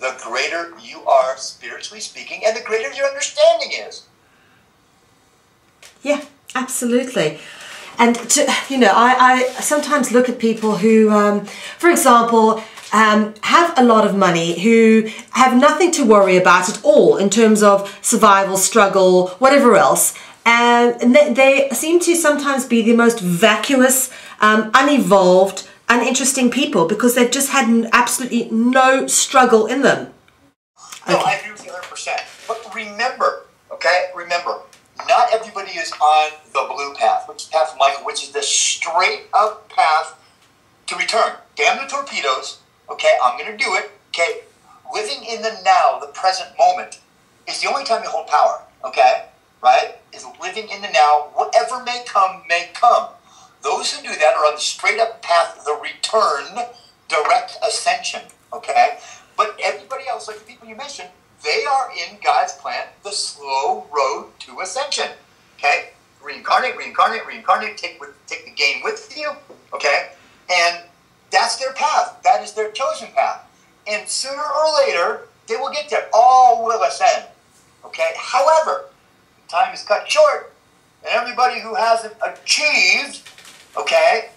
the greater you are spiritually speaking, and the greater your understanding is. Yeah, absolutely. And, I sometimes look at people who, for example, have a lot of money, who have nothing to worry about at all in terms of survival, struggle, whatever else. And they seem to sometimes be the most vacuous, unevolved, uninteresting people because they've just had absolutely no struggle in them. No, I agree with you 100%. But remember, not everybody is on the blue path, which is the path of Michael, which is the straight up path to return. Damn the torpedoes. Okay, I'm going to do it. Okay, living in the now, the present moment, is the only time you hold power. Okay, right? Is living in the now. Whatever may come, may come. Those who do that are on the straight up path of the return, direct ascension. Okay, but everybody else, like the people you mentioned, they are in God's plan, the slow road to ascension. Okay, reincarnate, reincarnate, reincarnate. Take the game with you. Okay, and that's their path. That is their chosen path. And sooner or later, they will get there. All will ascend. Okay? However, time is cut short, and everybody who hasn't achieved, okay,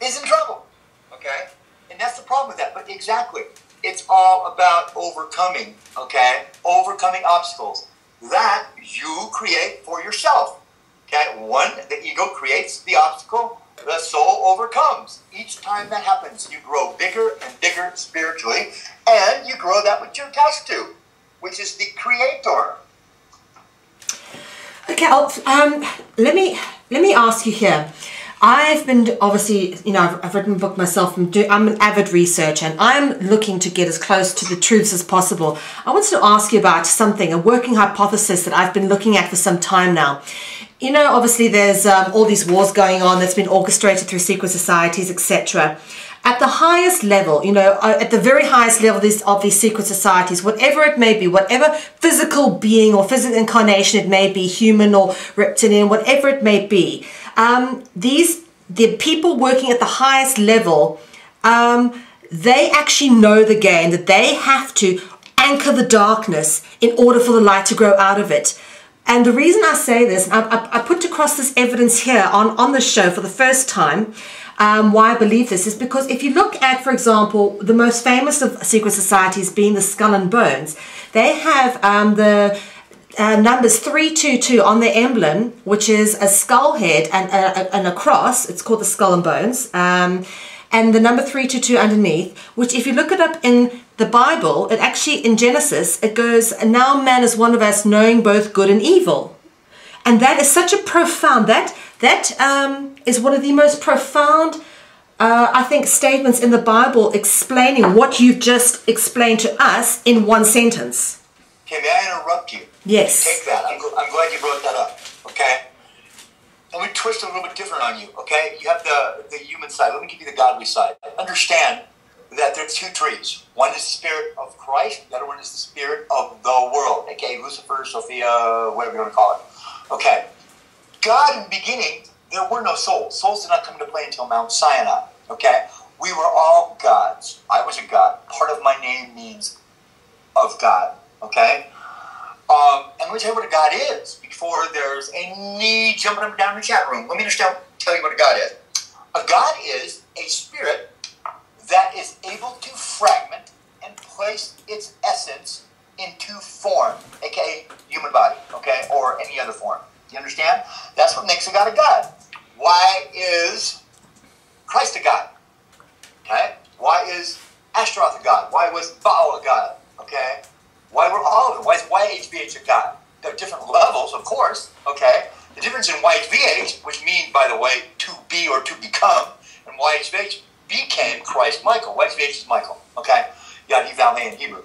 is in trouble. Okay? And that's the problem with that. But exactly, it's all about overcoming, okay? Overcoming obstacles. That you create for yourself. Okay? One, the ego creates the obstacle. The soul overcomes. Each time that happens, you grow bigger and bigger spiritually, and you grow that which you're attached to, which is the Creator. Okay, let me ask you here. I've been obviously, I've written a book myself. I'm an avid researcher, and I'm looking to get as close to the truths as possible. I wanted to ask you about something, a working hypothesis that I've been looking at for some time now. Obviously there's all these wars going on that's been orchestrated through secret societies, etc. At the highest level, at the very highest level of these secret societies, whatever it may be, whatever physical being or physical incarnation it may be, human or reptilian, whatever it may be, these the people working at the highest level, they actually know the game, that they have to anchor the darkness in order for the light to grow out of it. And the reason I say this, I put across this evidence here on the show for the first time, why I believe this, is because if you look at, for example, the most famous of secret societies being the Skull and Bones, they have the numbers 322 on their emblem, which is a skull head and a cross. It's called the Skull and Bones. And the number 322 underneath, which if you look it up in the Bible, it actually, in Genesis, it goes, now man is one of us, knowing both good and evil. And that is such a profound, that is one of the most profound, I think, statements in the Bible explaining what you've just explained to us in one sentence. Okay, may I interrupt you? Yes. Take that. I'm glad you brought that up, okay? Let me twist it a little bit different on you, okay? You have the human side. Let me give you the godly side. Understand that there are two trees. One is the spirit of Christ. The other one is the spirit of the world, aka Lucifer, Sophia, whatever you want to call it. Okay. God, in the beginning, there were no souls. Souls did not come into play until Mount Sinai, okay? We were all gods. I was a god. Part of my name means of God, okay? And let me tell you what a God is before there's any jumping up and down in the chat room. Let me just tell you what a God is. A God is a spirit that is able to fragment and place its essence into form, aka human body, okay, or any other form. Do you understand? That's what makes a God a God. Why is Christ a God? Okay? Why is Ashtaroth a God? Why was Baal a God? Okay? Why were all of them? Why is YHVH a God? There are different levels, of course, okay? The difference in YHVH, which means, by the way, to be or to become, and YHVH became Christ Michael. YHVH is Michael, okay? Yad, He, Val, in Hebrew.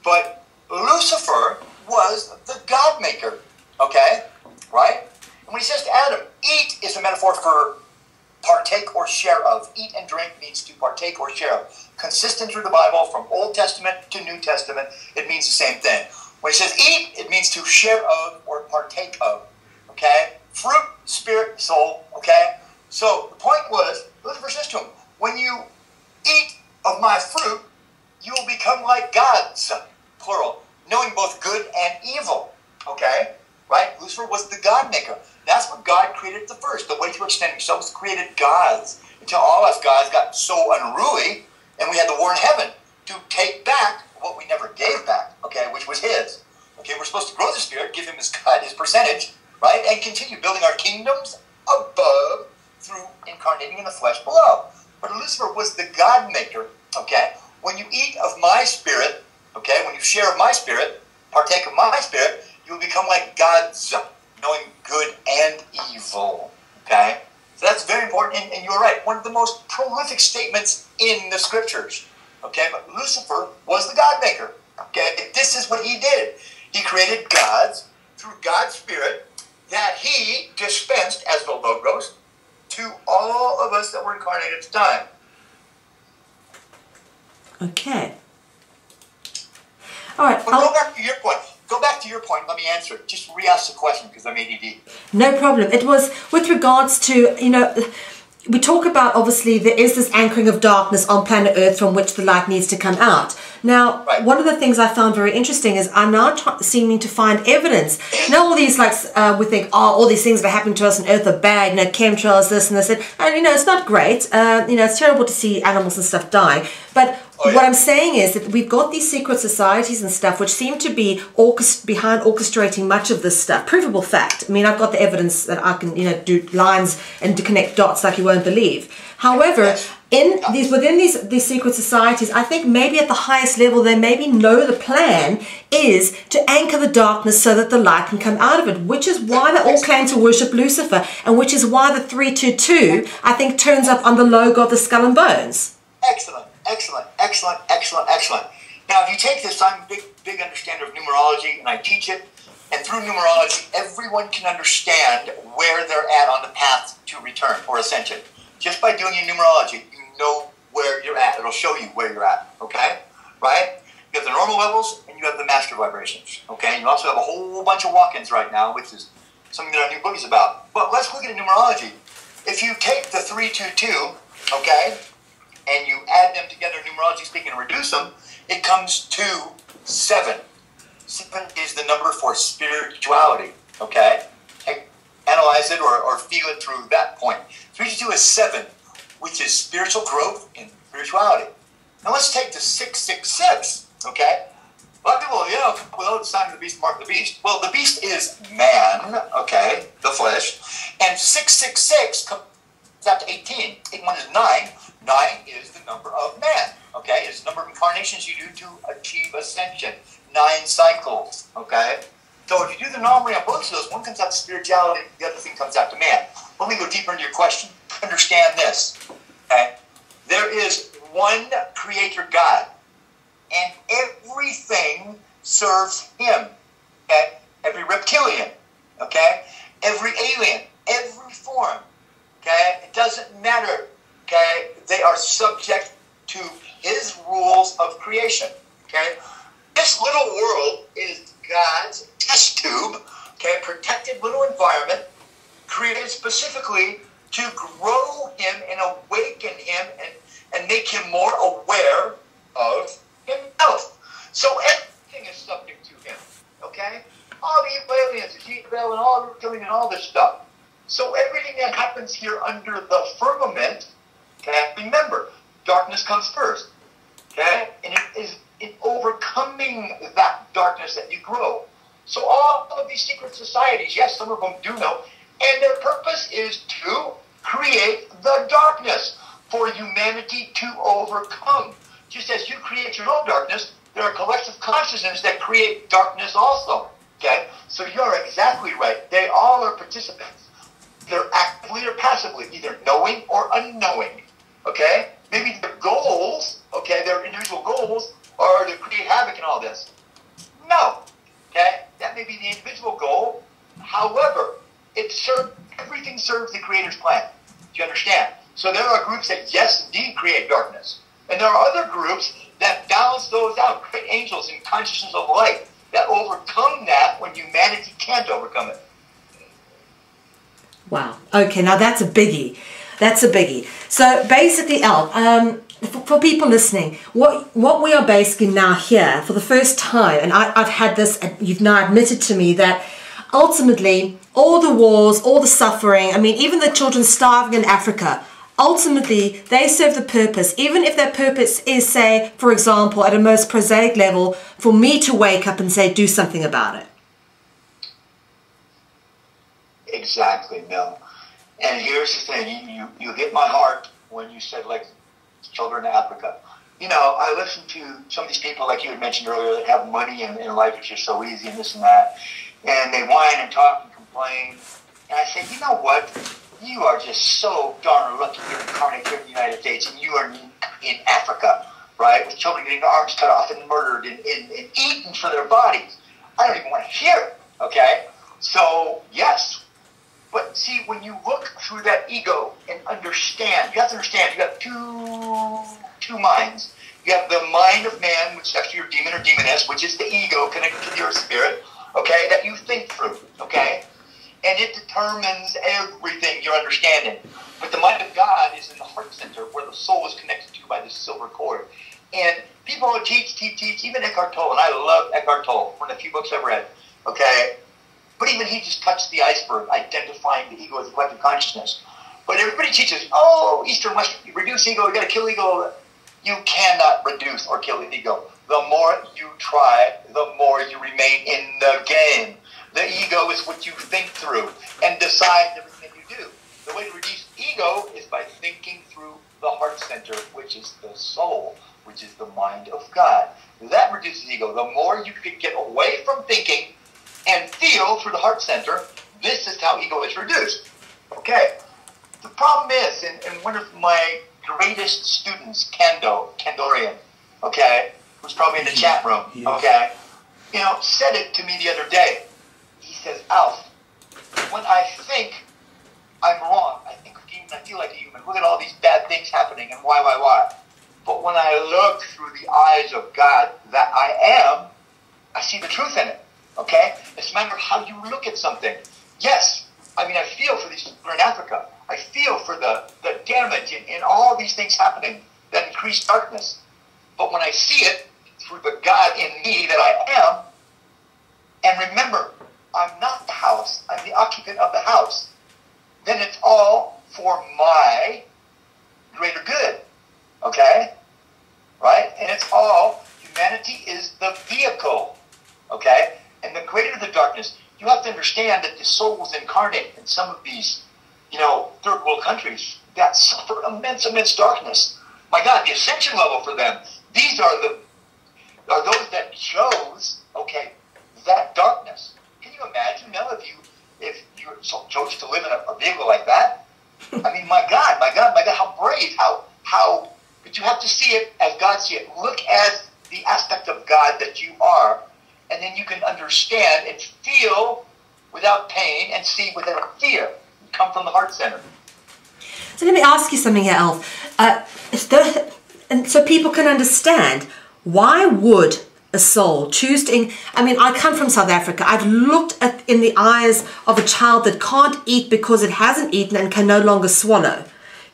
But Lucifer was the God maker, okay? Right? And when he says to Adam, eat is a metaphor for partake or share of. Eat and drink means to partake or share of. Consistent through the Bible, from Old Testament to New Testament, it means the same thing. When he says eat, it means to share of or partake of. Okay? Fruit, spirit, soul. Okay? So the point was, Lucifer says to him, when you eat of my fruit, you will become like gods, plural, knowing both good and evil. Okay? Right? Lucifer was the God maker. That's what God created at the first. The way to extend himself was created gods. Until all us gods got so unruly, and we had the war in heaven to take back what we never gave back, okay, which was his. Okay, we're supposed to grow the spirit, give him his cut, his percentage, right, and continue building our kingdoms above through incarnating in the flesh below. But Lucifer was the God maker, okay? When you eat of my spirit, okay, when you share of my spirit, partake of my spirit, you will become like gods, knowing good and evil, okay? So that's very important, and you're right, one of the most prolific statements in the scriptures, okay? But Lucifer was the God maker, okay? This is what he did. He created gods through God's spirit that he dispensed as the Logos to all of us that were incarnated at the time. Okay. All right. But go back to your point. Go back to your point. Let me answer it. Just re-ask the question because I'm ADD. No problem. It was with regards to, you know, we talk about, obviously, there is this anchoring of darkness on planet Earth from which the light needs to come out. Now, right. One of the things I found very interesting is I'm now seeming to find evidence. Now, all these, like, we think, oh, all these things that are happening to us on Earth are bad, you know, chemtrails, this and this. And, you know, it's not great. You know, it's terrible to see animals and stuff dying. But what I'm saying is that we've got these secret societies and stuff which seem to be behind orchestrating much of this stuff. Provable fact. I mean, I've got the evidence that I can, you know, do lines and to connect dots like you won't believe. However, within these secret societies, I think maybe at the highest level they maybe know the plan is to anchor the darkness so that the light can come out of it, which is why they all claim to worship Lucifer, and which is why the 322, I think, turns up on the logo of the Skull and Bones. Excellent. Excellent, excellent, excellent, excellent. Now, if you take this, I'm a big understander of numerology, and I teach it. And through numerology, everyone can understand where they're at on the path to return or ascension. Just by doing your numerology, you know where you're at. It'll show you where you're at, okay? Right? You have the normal levels, and you have the master vibrations, okay? You also have a whole bunch of walk-ins right now, which is something that our new book is about. But let's look at numerology. if you take the 3, 2, 2, okay, and you add them together, numerology speaking, and reduce them, it comes to 7. 7 is the number for spirituality, okay? Analyze it or feel it through that point. 3 to 2 is 7, which is spiritual growth in spirituality. Now let's take the 666, okay? A lot of people, well, the sign of the beast, mark of the beast. Well, the beast is man, okay, the flesh, and 666 comes out to 18. 81 is 9. 9 is the number of man, okay? It's the number of incarnations you do to achieve ascension. 9 cycles, okay? So if you do the anomaly on both of those, one comes out to spirituality, the other thing comes out to man. Let me go deeper into your question. Understand this, okay? There is one creator God, and everything serves him, okay? Every reptilian, okay? Every alien, every form, okay? It doesn't matter, okay? They are subject to his rules of creation, okay? This little world is God's test tube, okay, protected little environment, created specifically to grow him and awaken him and make him more aware of himself. So everything is subject to him, okay? All the aliens, the Jezebel, and all the reptilian and all this stuff. So everything that happens here under the firmament, okay, remember, darkness comes first, okay? And it is in overcoming that darkness that you grow. So all of these secret societies, yes, some of them do know, and their purpose is to create the darkness for humanity to overcome. Just as you create your own darkness, there are collective consciousness that create darkness also. Okay? So you're exactly right. They all are participants. They're actively or passively, either knowing or unknowing. Okay? Maybe their goals, okay, their individual goals are to create havoc and all this. No. Okay? That may be the individual goal. However, everything serves the Creator's plan. Do you understand? So there are groups that, yes, indeed, create darkness. And there are other groups that balance those out, create angels in consciousness of light that overcome that when humanity can't overcome it. Wow. Okay, now that's a biggie. That's a biggie. So basically, Al, for people listening, what we are basically now here for the first time, and I've had this, and you've now admitted to me that ultimately all the wars, all the suffering, I mean, even the children starving in Africa, ultimately they serve the purpose, even if that purpose is, say, for example, at a most prosaic level, for me to wake up and say, do something about it. Exactly, Mel. And here's the thing, you hit my heart when you said, like, children in Africa. You know, I listen to some of these people, like you had mentioned earlier, that have money and life is just so easy and this and that. And they whine and talk and complain. And I say, you know what? You are just so darn lucky you're incarnate here in the United States and you are in Africa, right? With children getting their arms cut off and murdered and eaten for their bodies. I don't even want to hear it, okay? So, yes. But see, when you look through that ego and understand, you have to understand, you have two minds. You have the mind of man, which is actually your demon or demoness, which is the ego connected to your spirit, okay, that you think through, okay? And it determines everything you're understanding. But the mind of God is in the heart center where the soul is connected to by the silver cord. And people who teach, even Eckhart Tolle, and I love Eckhart Tolle, one of the few books I've read, okay? But even he just touched the iceberg, identifying the ego as a collective consciousness. But everybody teaches, oh, Eastern, Western, reduce ego, you got to kill ego. You cannot reduce or kill the ego. The more you try, the more you remain in the game. The ego is what you think through and decide everything you do. The way to reduce ego is by thinking through the heart center, which is the soul, which is the mind of God. That reduces ego. The more you can get away from thinking and feel through the heart center, this is how ego is reduced. Okay. The problem is, and one of my greatest students, Kandorian, okay, who's probably in the chat room, okay, you know, said it to me the other day. He says, Alf, when I think I'm wrong, I think like a human, I feel like a human. Look at all these bad things happening and why. But when I look through the eyes of God that I am, I see the truth in it. Okay? It's a matter of how you look at something. Yes, I mean, I feel for these people in Africa. I feel for the damage and all these things happening that increase darkness. But when I see it through the God in me that I am, and remember, I'm not the house, I'm the occupant of the house, then it's all for my greater good. Okay? Right? And it's all, humanity is the vehicle. Okay? And the greater the darkness, you have to understand that the souls incarnate in some of these, third world countries that suffer immense, immense darkness. My God, the ascension level for them, these are those that chose, that darkness. Can you imagine, Mel, if you chose to live in a vehicle like that? I mean, my God, how brave, how, but you have to see it as God sees it. Look at the aspect of God that you are, and then you can understand and feel without pain and see without fear. You come from the heart center. So let me ask you something here, Alf. And so people can understand, why would a soul choose to... I come from South Africa. I've looked in the eyes of a child that can't eat because it hasn't eaten and can no longer swallow.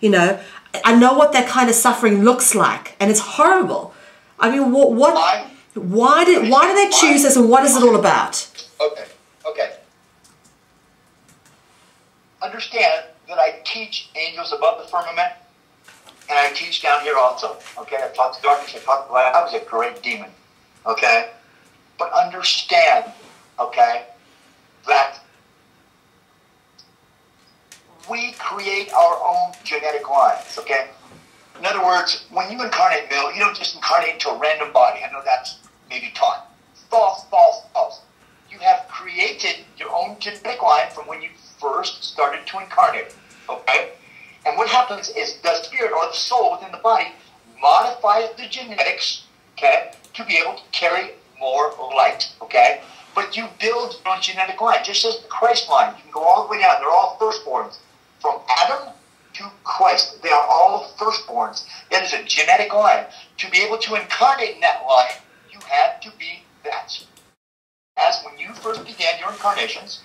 I know what that kind of suffering looks like, and it's horrible. I mean, why do they choose this, and what is it all about? Okay. Understand that I teach angels above the firmament, and I teach down here also. Okay, I taught the darkness, I taught the light. I was a great demon. Okay, but understand, that we create our own genetic lines. Okay. In other words, when you incarnate, Bill, you don't just incarnate into a random body. I know that's maybe taught. False. You have created your own genetic line from when you first started to incarnate. Okay? And what happens is the spirit or the soul within the body modifies the genetics, to be able to carry more light. Okay? But you build your own genetic line, just as the Christ line. You can go all the way down. They're all firstborns. From Adam to Christ, they are all firstborns. That is a genetic line. To be able to incarnate in that line, you had to be that. As when you first began your incarnations,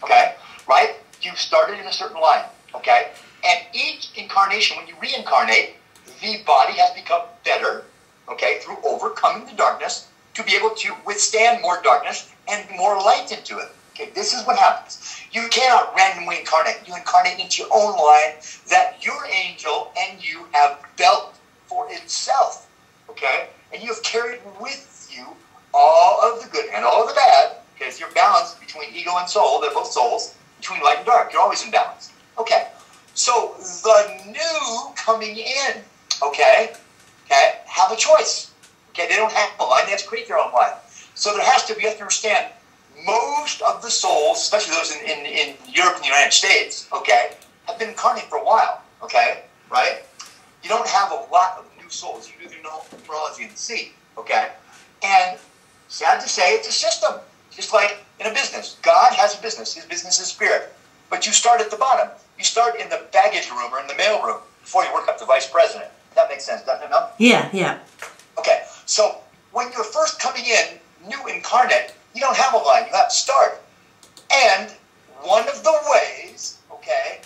right? You started in a certain line, And each incarnation, when you reincarnate, the body has become better, through overcoming the darkness, to be able to withstand more darkness and more light into it. This is what happens. You cannot randomly incarnate. You incarnate into your own line that your angel and you have built for itself. And you have carried with you all of the good and all of the bad, because you're balanced between ego and soul. They're both souls, between light and dark. You're always in balance. So the new coming in, have a choice. They don't have a line. They have to create their own line. So there has to be, you have to understand, most of the souls, especially those in Europe and the United States, have been incarnate for a while, right? You don't have a lot of new souls. You do know numerology and see, And sad to say, it's a system. Just like in a business. God has a business. His business is spirit. But you start at the bottom. You start in the baggage room or in the mail room before you work up to vice president. That makes sense, doesn't it, Mel? Yeah. Okay, so when you're first coming in, new incarnate, you don't have a line. You have to start. And one of the ways, because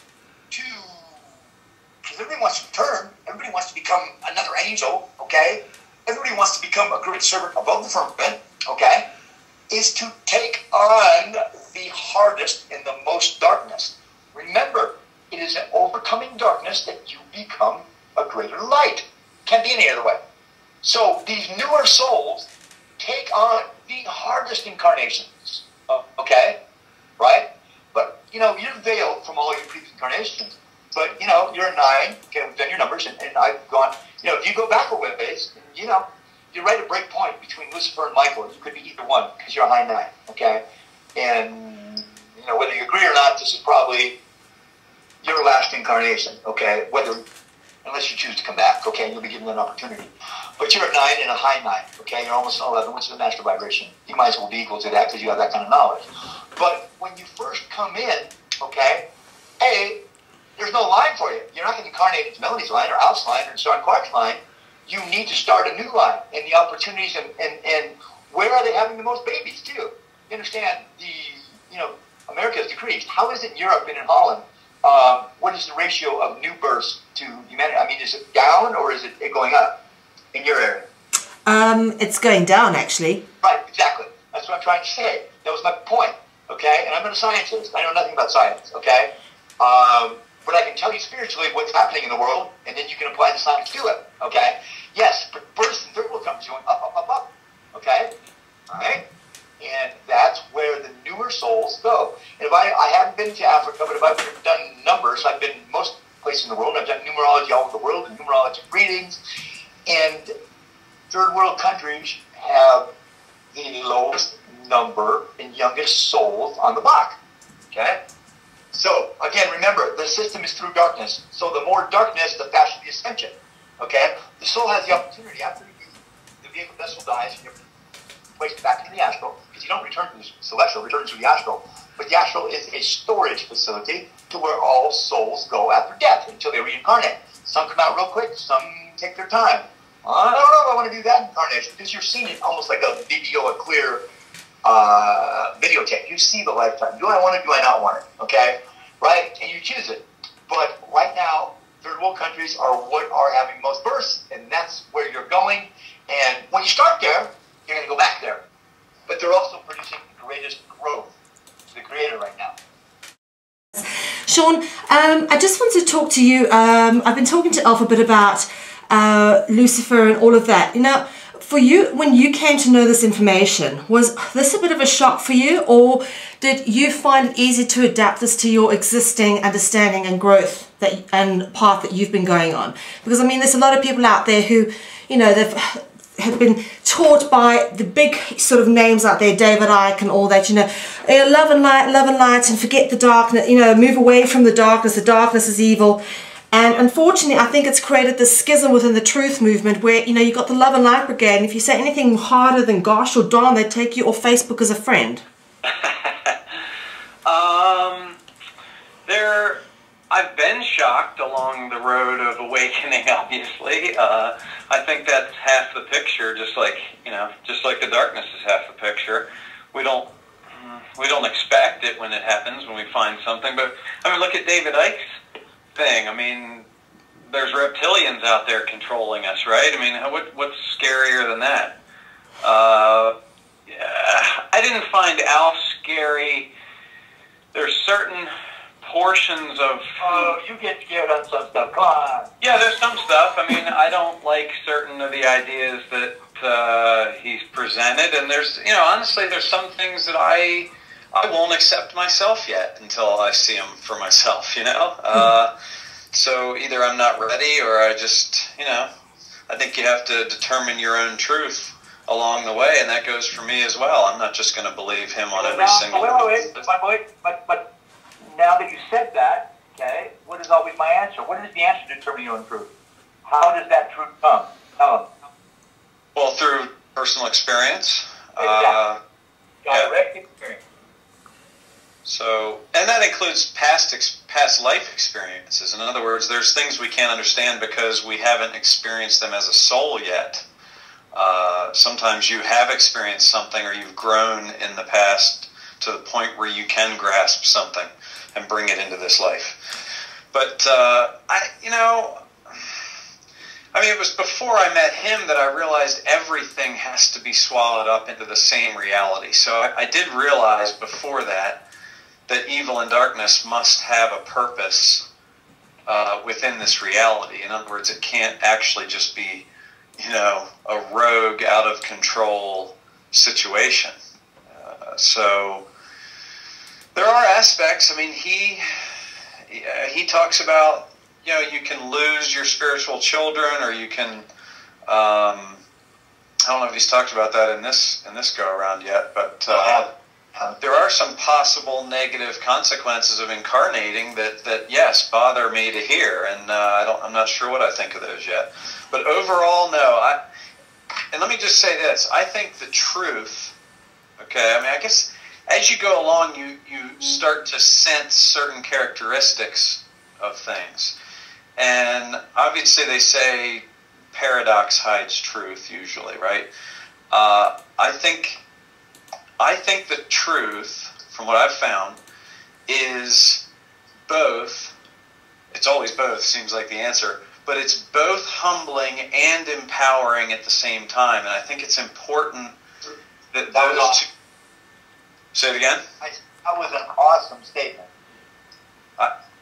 everybody wants to turn, everybody wants to become another angel, everybody wants to become a great servant above the firmament, is to take on the hardest and the most darkness. Remember, it is in overcoming darkness that you become a greater light. Can't be any other way. So these newer souls take on the hardest incarnations, right? But, you're veiled from all your previous incarnations. But, you're a 9, we've done your numbers, and I've gone, if you go back a ways, you're right at break point between Lucifer and Michael. You could be either one, because you're a high 9, And, whether you agree or not, this is probably your last incarnation, unless you choose to come back, and you'll be given an opportunity. But you're a 9 and a high 9, You're almost an 11, which is a master vibration. You might as well be equal to that because you have that kind of knowledge. But when you first come in, there's no line for you. You're not going to incarnate into Melody's line or Al's line or Shawn Clark's line. You need to start a new line. And the opportunities and where are they having the most babies, too? You understand, America has decreased. How is it in Europe and in Holland? What is the ratio of new births to humanity? I mean, is it down or is it going up in your area? It's going down, actually. Right, exactly. That's what I'm trying to say. That was my point, okay? And I'm not a scientist. I know nothing about science, okay? But I can tell you spiritually what's happening in the world, and then you can apply the science to it, okay? Yes, but births in third world countries going up, up, up, up, okay? All right? And that's where the newer souls go. And if I haven't been to Africa, but if I've done numbers, I've been most places in the world. I've done numerology all over the world and numerology readings. And third world countries have the lowest number and youngest souls on the block. Okay? So, again, remember, the system is through darkness. So the more darkness, the faster the ascension. Okay? The soul has the opportunity after the vehicle vessel dies, and you're placed back into the astral, because you don't return to the celestial, return to the astral. But the astral is a storage facility to where all souls go after death until they reincarnate. Some come out real quick, some take their time. I don't know if I want to do that incarnation, because you're seeing it almost like a video, a clear videotape. You see the lifetime. Do I want it? Do I not want it? Okay? Right? And you choose it. But right now, third world countries are what are having most births, and that's where you're going. And when you start there, you're going to go back there. But they're also producing the greatest growth to the Creator right now. Shawn, I just want to talk to you. I've been talking to Alpha a bit about Lucifer and all of that. You know, for you, when you came to know this information, was this a bit of a shock for you, or did you find it easy to adapt this to your existing understanding and growth and path that you've been going on? Because I mean, there's a lot of people out there who, you know, have been taught by the big sort of names out there, David Icke and all that, you know, love and light, and forget the darkness, you know, move away from the darkness is evil. And unfortunately, I think it's created this schism within the truth movement where, you know, you've got the love and light brigade, and if you say anything harder than gosh or darn, they take you off Facebook as a friend. I've been shocked along the road of awakening, obviously. I think that's half the picture, just like the darkness is half the picture. We don't expect it when it happens, when we find something. But I mean, look at David Icke's thing. I mean, there's reptilians out there controlling us, right? I mean, what's scarier than that? I didn't find Al scary. There's certain portions of... Oh, you get scared on some stuff. Come on. Yeah, there's some stuff. I mean, I don't like certain of the ideas that he's presented, and there's, you know, honestly, there's some things that I won't accept myself yet until I see them for myself, you know? So either I'm not ready, or I just, you know, I think you have to determine your own truth along the way, and that goes for me as well. I'm not just going to believe him on every single... Wait, but now that you said that, okay, what is always my answer? What is the answer to determine your own truth? How does that truth come? Tell them. Well, through personal experience. Exactly. Direct experience. So, and that includes past life experiences. In other words, there's things we can't understand because we haven't experienced them as a soul yet. Sometimes you have experienced something, or you've grown in the past to the point where you can grasp something and bring it into this life. But, it was before I met him that I realized everything has to be swallowed up into the same reality. So I did realize before that evil and darkness must have a purpose within this reality. In other words, it can't actually just be, you know, a rogue, out of control situation. So there are aspects. I mean, he talks about, you know, you can lose your spiritual children, or you can. I don't know if he's talked about that in this go around yet, but there are some possible negative consequences of incarnating that yes, bother me to hear, and I'm not sure what I think of those yet. But overall, no. And let me just say this: I think the truth. Okay, I mean, I guess as you go along, you start to sense certain characteristics of things. And obviously they say paradox hides truth usually, right? I think the truth, from what I've found, is both, it's always both, seems like the answer, but it's both humbling and empowering at the same time. And I think it's important that those two... Say it again? That was an awesome statement.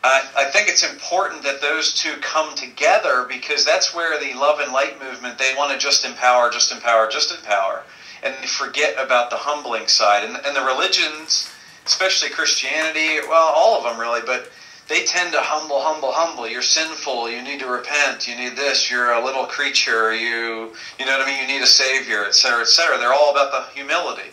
I think it's important that those two come together, because that's where the love and light movement, they want to just empower, just empower, just empower. And they forget about the humbling side. And the religions, especially Christianity, well, all of them really, but they tend to humble, humble, humble. You're sinful. You need to repent. You need this. You're a little creature. You know what I mean? You need a savior, etc., etc. They're all about the humility.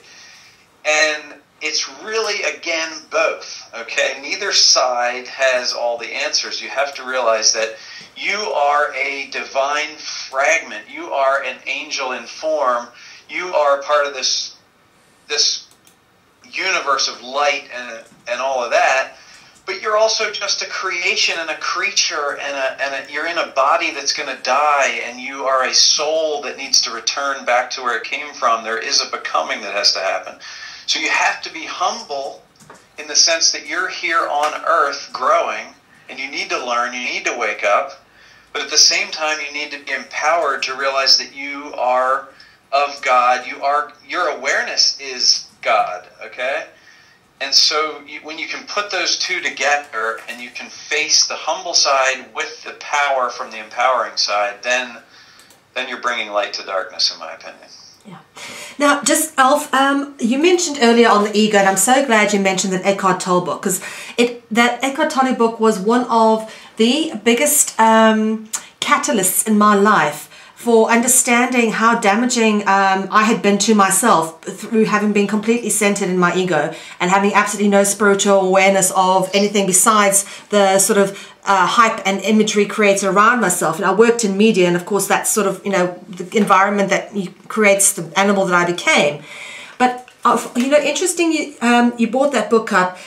And it's really, again, both, okay? Neither side has all the answers. You have to realize that you are a divine fragment. You are an angel in form. You are part of this universe of light and all of that. But you're also just a creation and a creature, and you're in a body that's going to die, and you are a soul that needs to return back to where it came from. There is a becoming that has to happen. So you have to be humble in the sense that you're here on earth growing, and you need to learn, you need to wake up, but at the same time you need to be empowered to realize that you are of God. Your awareness is God, okay? And so when you can put those two together and you can face the humble side with the power from the empowering side, then you're bringing light to darkness, in my opinion. Yeah. Now, just Alf, you mentioned earlier on the ego, and I'm so glad you mentioned that Eckhart Tolle book, because that Eckhart Tolle book was one of the biggest catalysts in my life for understanding how damaging I had been to myself through having been completely centered in my ego and having absolutely no spiritual awareness of anything besides the sort of hype and imagery created around myself. And I worked in media, and of course that's sort of, the environment that creates the animal that I became. But interesting, you brought that book up.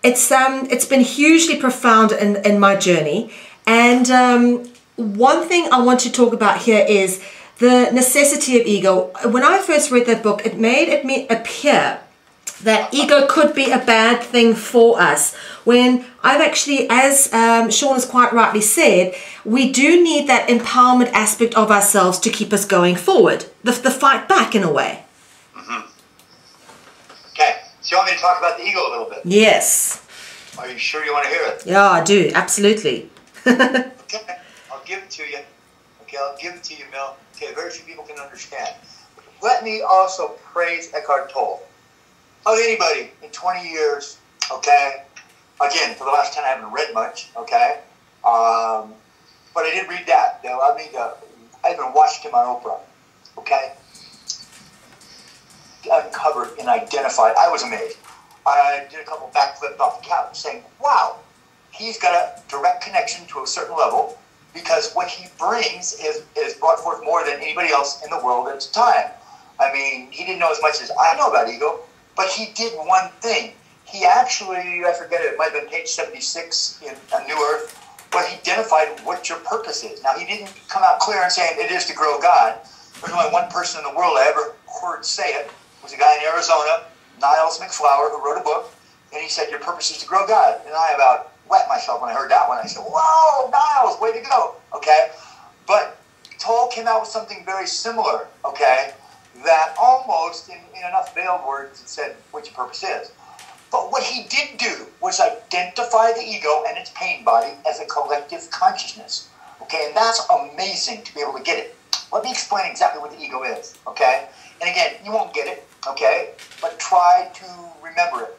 It's been hugely profound in my journey. And one thing I want to talk about here is the necessity of ego. When I first read that book, it made it appear that ego could be a bad thing for us, when I've actually, as Shawn has quite rightly said, we do need that empowerment aspect of ourselves to keep us going forward, the fight back in a way. Mm-hmm. Okay, so you want me to talk about the ego a little bit? Yes. Are you sure you want to hear it? Yeah, I do, absolutely. Okay, I'll give it to you. Okay, I'll give it to you, Mel. Okay, very few people can understand. Let me also praise Eckhart Tolle. Of anybody in 20 years, okay? Again, for the last 10, I haven't read much, okay? But I did read that. I even watched him on Oprah, okay? Uncovered and identified. I was amazed. I did a couple backflips off the couch saying, wow, he's got a direct connection to a certain level, because what he brings is brought forth more than anybody else in the world at the time. I mean, he didn't know as much as I know about ego, but he did one thing. He actually, I forget it might have been page 76 in A New Earth, but he identified what your purpose is. Now, he didn't come out clear and say it is to grow God. There's only one person in the world I ever heard say it. It was a guy in Arizona, Niles McFlower, who wrote a book, and he said, your purpose is to grow God. And I about wet myself when I heard that one. I said, whoa, Niles, way to go, okay? But Tolle came out with something very similar, okay, that almost, in enough veiled words, it said what your purpose is. But what he did do was identify the ego and its pain body as a collective consciousness, okay? And that's amazing to be able to get it. Let me explain exactly what the ego is, okay? And again, you won't get it, okay? But try to remember it.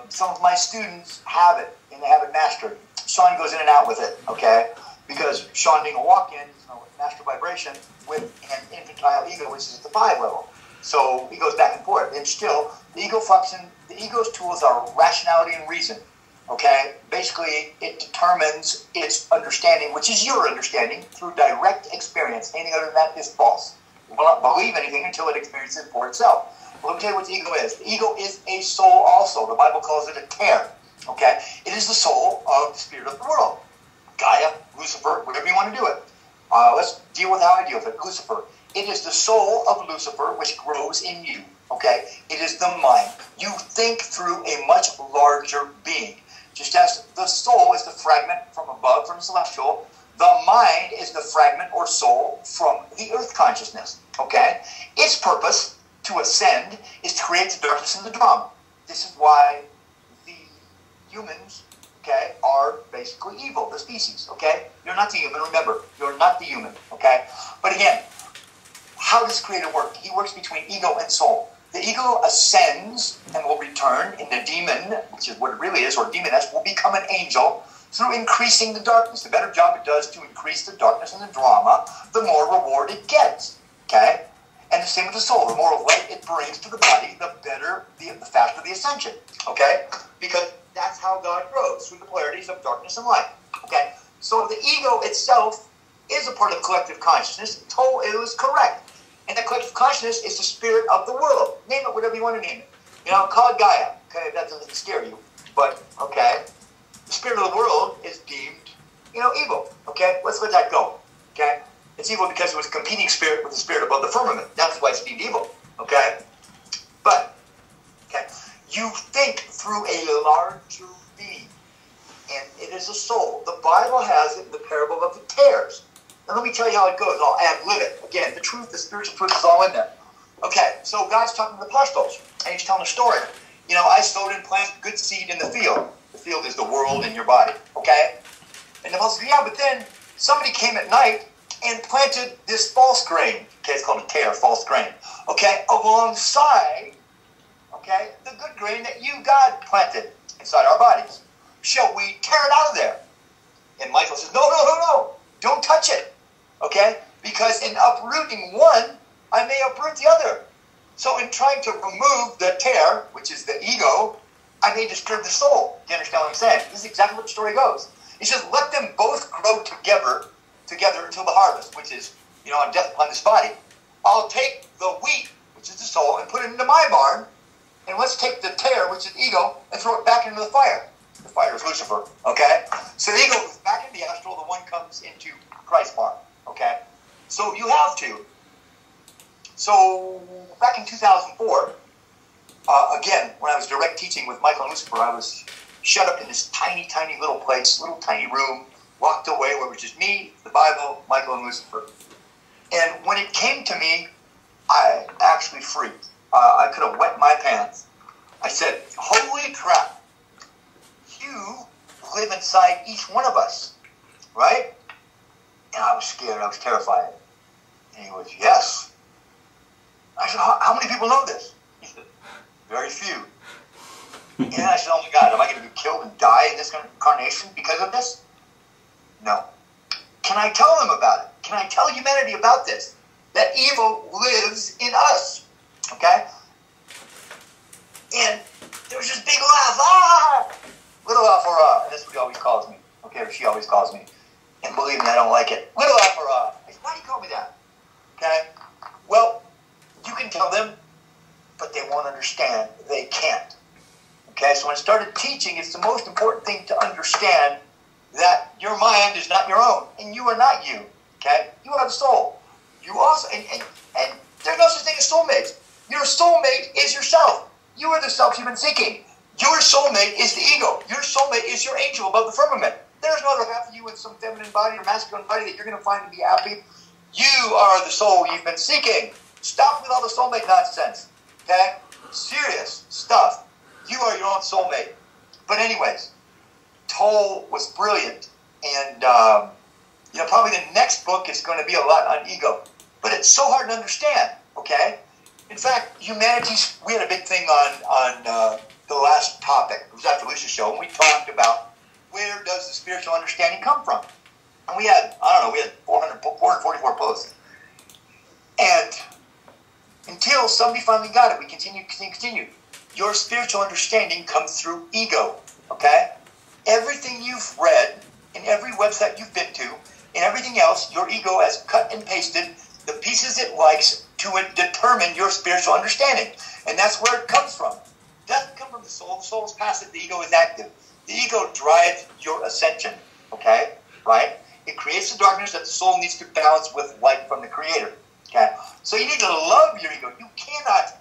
Some of my students have it, and they have it mastered. Shawn goes in and out with it, okay? Because Shawn being a walk-in, master vibration with an infantile ego, which is at the 5 level. So he goes back and forth. And still, the ego function, the ego's tools are rationality and reason, okay? Basically, it determines its understanding, which is your understanding, through direct experience. Anything other than that is false. You will not believe anything until it experiences it for itself. Well, let me tell you what the ego is. The ego is a soul also. The Bible calls it a care, okay? It is the soul of the spirit of the world. Gaia, Lucifer, whatever you want to do it. Let's deal with how I deal with it. Lucifer. It is the soul of Lucifer which grows in you, Okay? It is the mind. You think through a much larger being. Just as the soul is the fragment from above, from the celestial, the mind is the fragment or soul from the earth consciousness. Okay? Its purpose to ascend is to create the darkness and the drama. This is why the humans, okay, are basically evil, the species, okay? You're not the human, remember, you're not the human, okay? But again, how does Creator work? He works between ego and soul. The ego ascends and will return in the demon, which is what it really is, or demoness, will become an angel through increasing the darkness. The better job it does to increase the darkness and the drama, the more reward it gets, okay? And the same with the soul. The more light it brings to the body, the better, the faster the ascension, okay? Because that's how God grows, through the polarities of darkness and light, okay? So the ego itself is a part of collective consciousness. Toll is correct. And that collective consciousness is the spirit of the world. Name it whatever you want to name it. You know, call it Gaia. Okay, that doesn't scare you. But, okay, the spirit of the world is deemed, you know, evil. Okay, let's let that go. Okay? It's evil because it was a competing spirit with the spirit above the firmament. That's why it's deemed evil. Okay? But, okay, you think through a larger being. And it is a soul. The Bible has it in the parable of the tares. And let me tell you how it goes. I'll ad-lib it. Again, the truth, the spiritual truth is all in there. Okay, so God's talking to the apostles, and he's telling a story. You know, I sowed and planted good seed in the field. The field is the world in your body, okay? And the apostle said, yeah, but then somebody came at night and planted this false grain. Okay, it's called a tare, false grain. Okay, alongside, okay, the good grain that you, God, planted inside our bodies. Shall we tear it out of there? And Michael says, no, don't touch it. Okay? Because in uprooting one, I may uproot the other. So in trying to remove the tare, which is the ego, I may disturb the soul. Do you understand what I'm saying? This is exactly what the story goes. He says, let them both grow together until the harvest, which is, you know, on death upon this body. I'll take the wheat, which is the soul, and put it into my barn, and let's take the tare, which is ego, and throw it back into the fire. The fire is Lucifer, okay? So the ego goes back into the astral, the one comes into Christ's barn, okay? So you have to. So back in 2004, again, when I was direct teaching with Michael and Lucifer, I was shut up in this tiny, tiny little place, little tiny room, locked away where it was just me, the Bible, Michael, and Lucifer. And when it came to me, I actually freaked. I could have wet my pants. I said, holy crap, you live inside each one of us, right? And I was scared. I was terrified. And he goes, yes. I said, how many people know this? He said, very few. And I said, oh my God, am I going to be killed and die in this incarnation because of this? No. Can I tell them about it? Can I tell humanity about this? That evil lives in us. Okay? And there was this big laugh. Ah! Little Allfaaraa. And that's what he always calls me. Okay, or she always calls me. And believe me, I don't like it. Little Allfaaraa. I said, why do you call me that? Okay? Well, you can tell them, but they won't understand. They can't. Okay? So when I started teaching, it's the most important thing to understand that your mind is not your own. And you are not you. Okay? You are the soul. You also, and there's no such thing as soulmates. Your soulmate is yourself. You are the self you've been seeking. Your soulmate is the ego. Your soulmate is your angel above the firmament. There's no other half of you in some feminine body or masculine body that you're going to find to be happy. You are the soul you've been seeking. Stop with all the soulmate nonsense. Okay? Serious stuff. You are your own soulmate. But anyways, Toll was brilliant. And, you know, probably the next book is going to be a lot on ego. But it's so hard to understand. Okay? In fact, humanities, we had a big thing on the last topic. It was after Lucia's show, and we talked about where does the spiritual understanding come from? And we had, I don't know, we had 444 posts. And until somebody finally got it, we continued. Your spiritual understanding comes through ego, okay? Everything you've read, in every website you've been to, and everything else, your ego has cut and pasted the pieces it likes to determine your spiritual understanding. And that's where it comes from. It doesn't come from the soul. The soul is passive. The ego is active. The ego drives your ascension, okay? Right? It creates the darkness that the soul needs to balance with light from the Creator, okay? So you need to love your ego. You cannot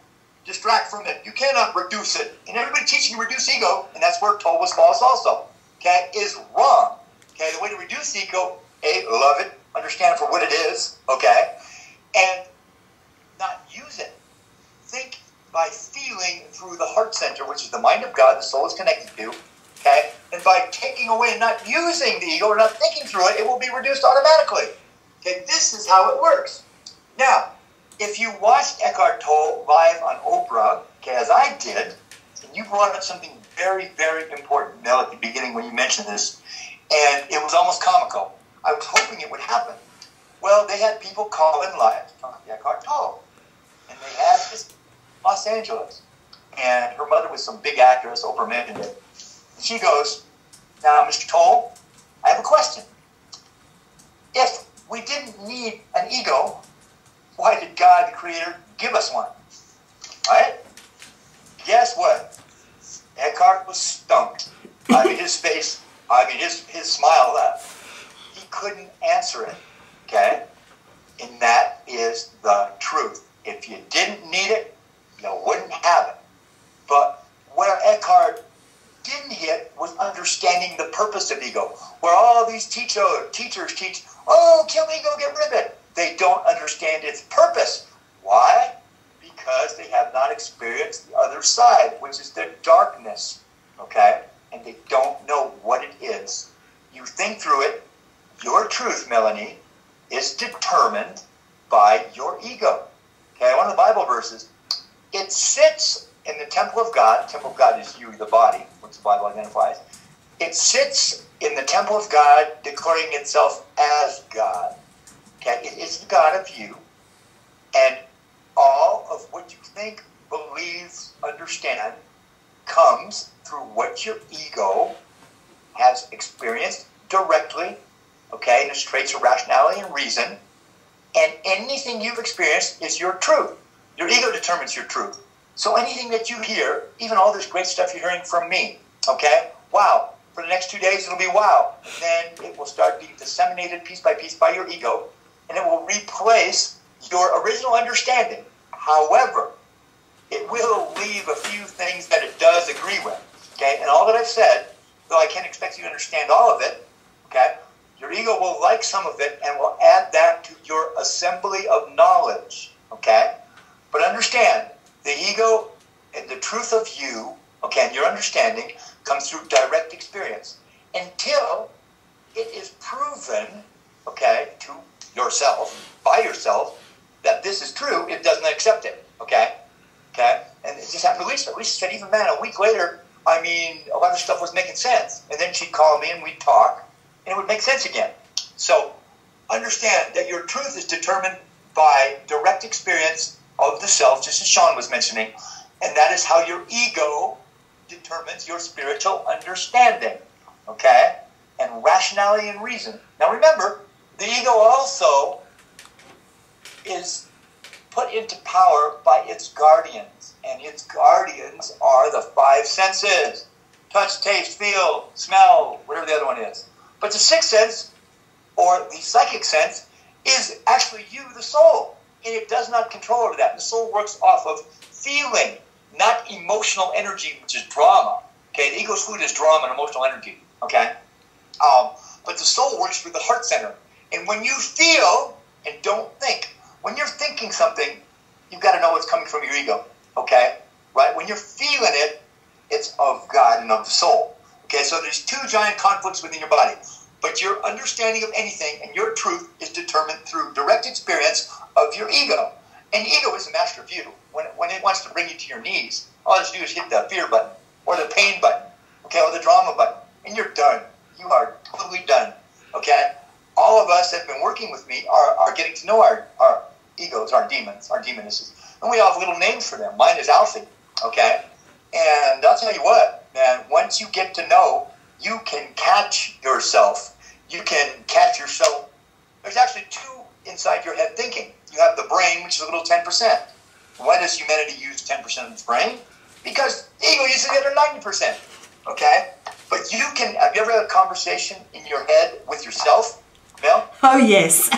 distract from it. You cannot reduce it. And everybody teaching you reduce ego, and that's where told was false also, okay, is wrong. Okay, the way to reduce ego, A, love it, understand it for what it is, okay, and not use it. Think by feeling through the heart center, which is the mind of God, the soul is connected to, okay, and by taking away and not using the ego or not thinking through it, it will be reduced automatically. Okay, this is how it works. Now, if you watched Eckhart Tolle live on Oprah, okay, as I did, and you brought up something very, very important, Mel, at the beginning when you mentioned this, and it was almost comical. I was hoping it would happen. Well, they had people call in live to talk to Eckhart Tolle, and they had this Los Angeles, and her mother was some big actress, Oprah mentioned it, and she goes, now, Mr. Tolle, I have a question. If we didn't need an ego, why did God, the Creator, give us one? Right? Guess what? Eckhart was stumped. I mean, his face, his smile left. He couldn't answer it. Okay? And that is the truth. If you didn't need it, you wouldn't have it. But where Eckhart didn't hit was understanding the purpose of ego. Where all these teachers teach, oh, kill ego, get rid of it. They don't understand its purpose. Why? Because they have not experienced the other side, which is the darkness. Okay? And they don't know what it is. You think through it. Your truth, Melanie, is determined by your ego. Okay? One of the Bible verses. It sits in the temple of God. The temple of God is you, the body, which the Bible identifies. It sits in the temple of God, declaring itself as God. Okay, it is the God of you, and all of what you think, believe, understand comes through what your ego has experienced directly, okay, in its traits of rationality and reason, and anything you've experienced is your truth. Your ego determines your truth. So anything that you hear, even all this great stuff you're hearing from me, okay, wow, for the next 2 days it'll be wow, then it will start being disseminated piece by your ego, and it will replace your original understanding. However, it will leave a few things that it does agree with. Okay? And all that I've said, though I can't expect you to understand all of it, okay, your ego will like some of it and will add that to your assembly of knowledge. Okay? But understand, the ego and the truth of you, okay, and your understanding comes through direct experience. Until it is proven, okay, to yourself, by yourself, that this is true, it doesn't accept it, okay? Okay? And it just happened to Lisa. Lisa said, even man, a week later, I mean, a lot of stuff was making sense. And then she'd call me and we'd talk, and it would make sense again. So, understand that your truth is determined by direct experience of the self, just as Shawn was mentioning, and that is how your ego determines your spiritual understanding, okay? And rationality and reason. Now remember, the ego also is put into power by its guardians. And its guardians are the five senses. Touch, taste, feel, smell, whatever the other one is. But the sixth sense, or the psychic sense, is actually you, the soul. And it does not control over that. The soul works off of feeling, not emotional energy, which is drama. Okay, the ego's food is drama and emotional energy. Okay? But the soul works through the heart center. And when you feel and don't think, when you're thinking something, you've got to know what's coming from your ego. Okay? Right? When you're feeling it, it's of God and of the soul. Okay? So there's two giant conflicts within your body. But your understanding of anything and your truth is determined through direct experience of your ego. And ego is a master of you. When it wants to bring you to your knees, all it has to do is hit the fear button or the pain button, okay, or the drama button, and you're done. You are totally done. Okay? All of us that have been working with me are getting to know our egos, our demons, our demonesses. And we all have little names for them. Mine is Alfie. Okay? And I'll tell you what, man, once you get to know, you can catch yourself. You can catch yourself. There's actually two inside your head thinking. You have the brain, which is a little 10%. Why does humanity use 10% of its brain? Because the ego uses the other 90%. Okay? But you can, have you ever had a conversation in your head with yourself, Mel? Oh, yes.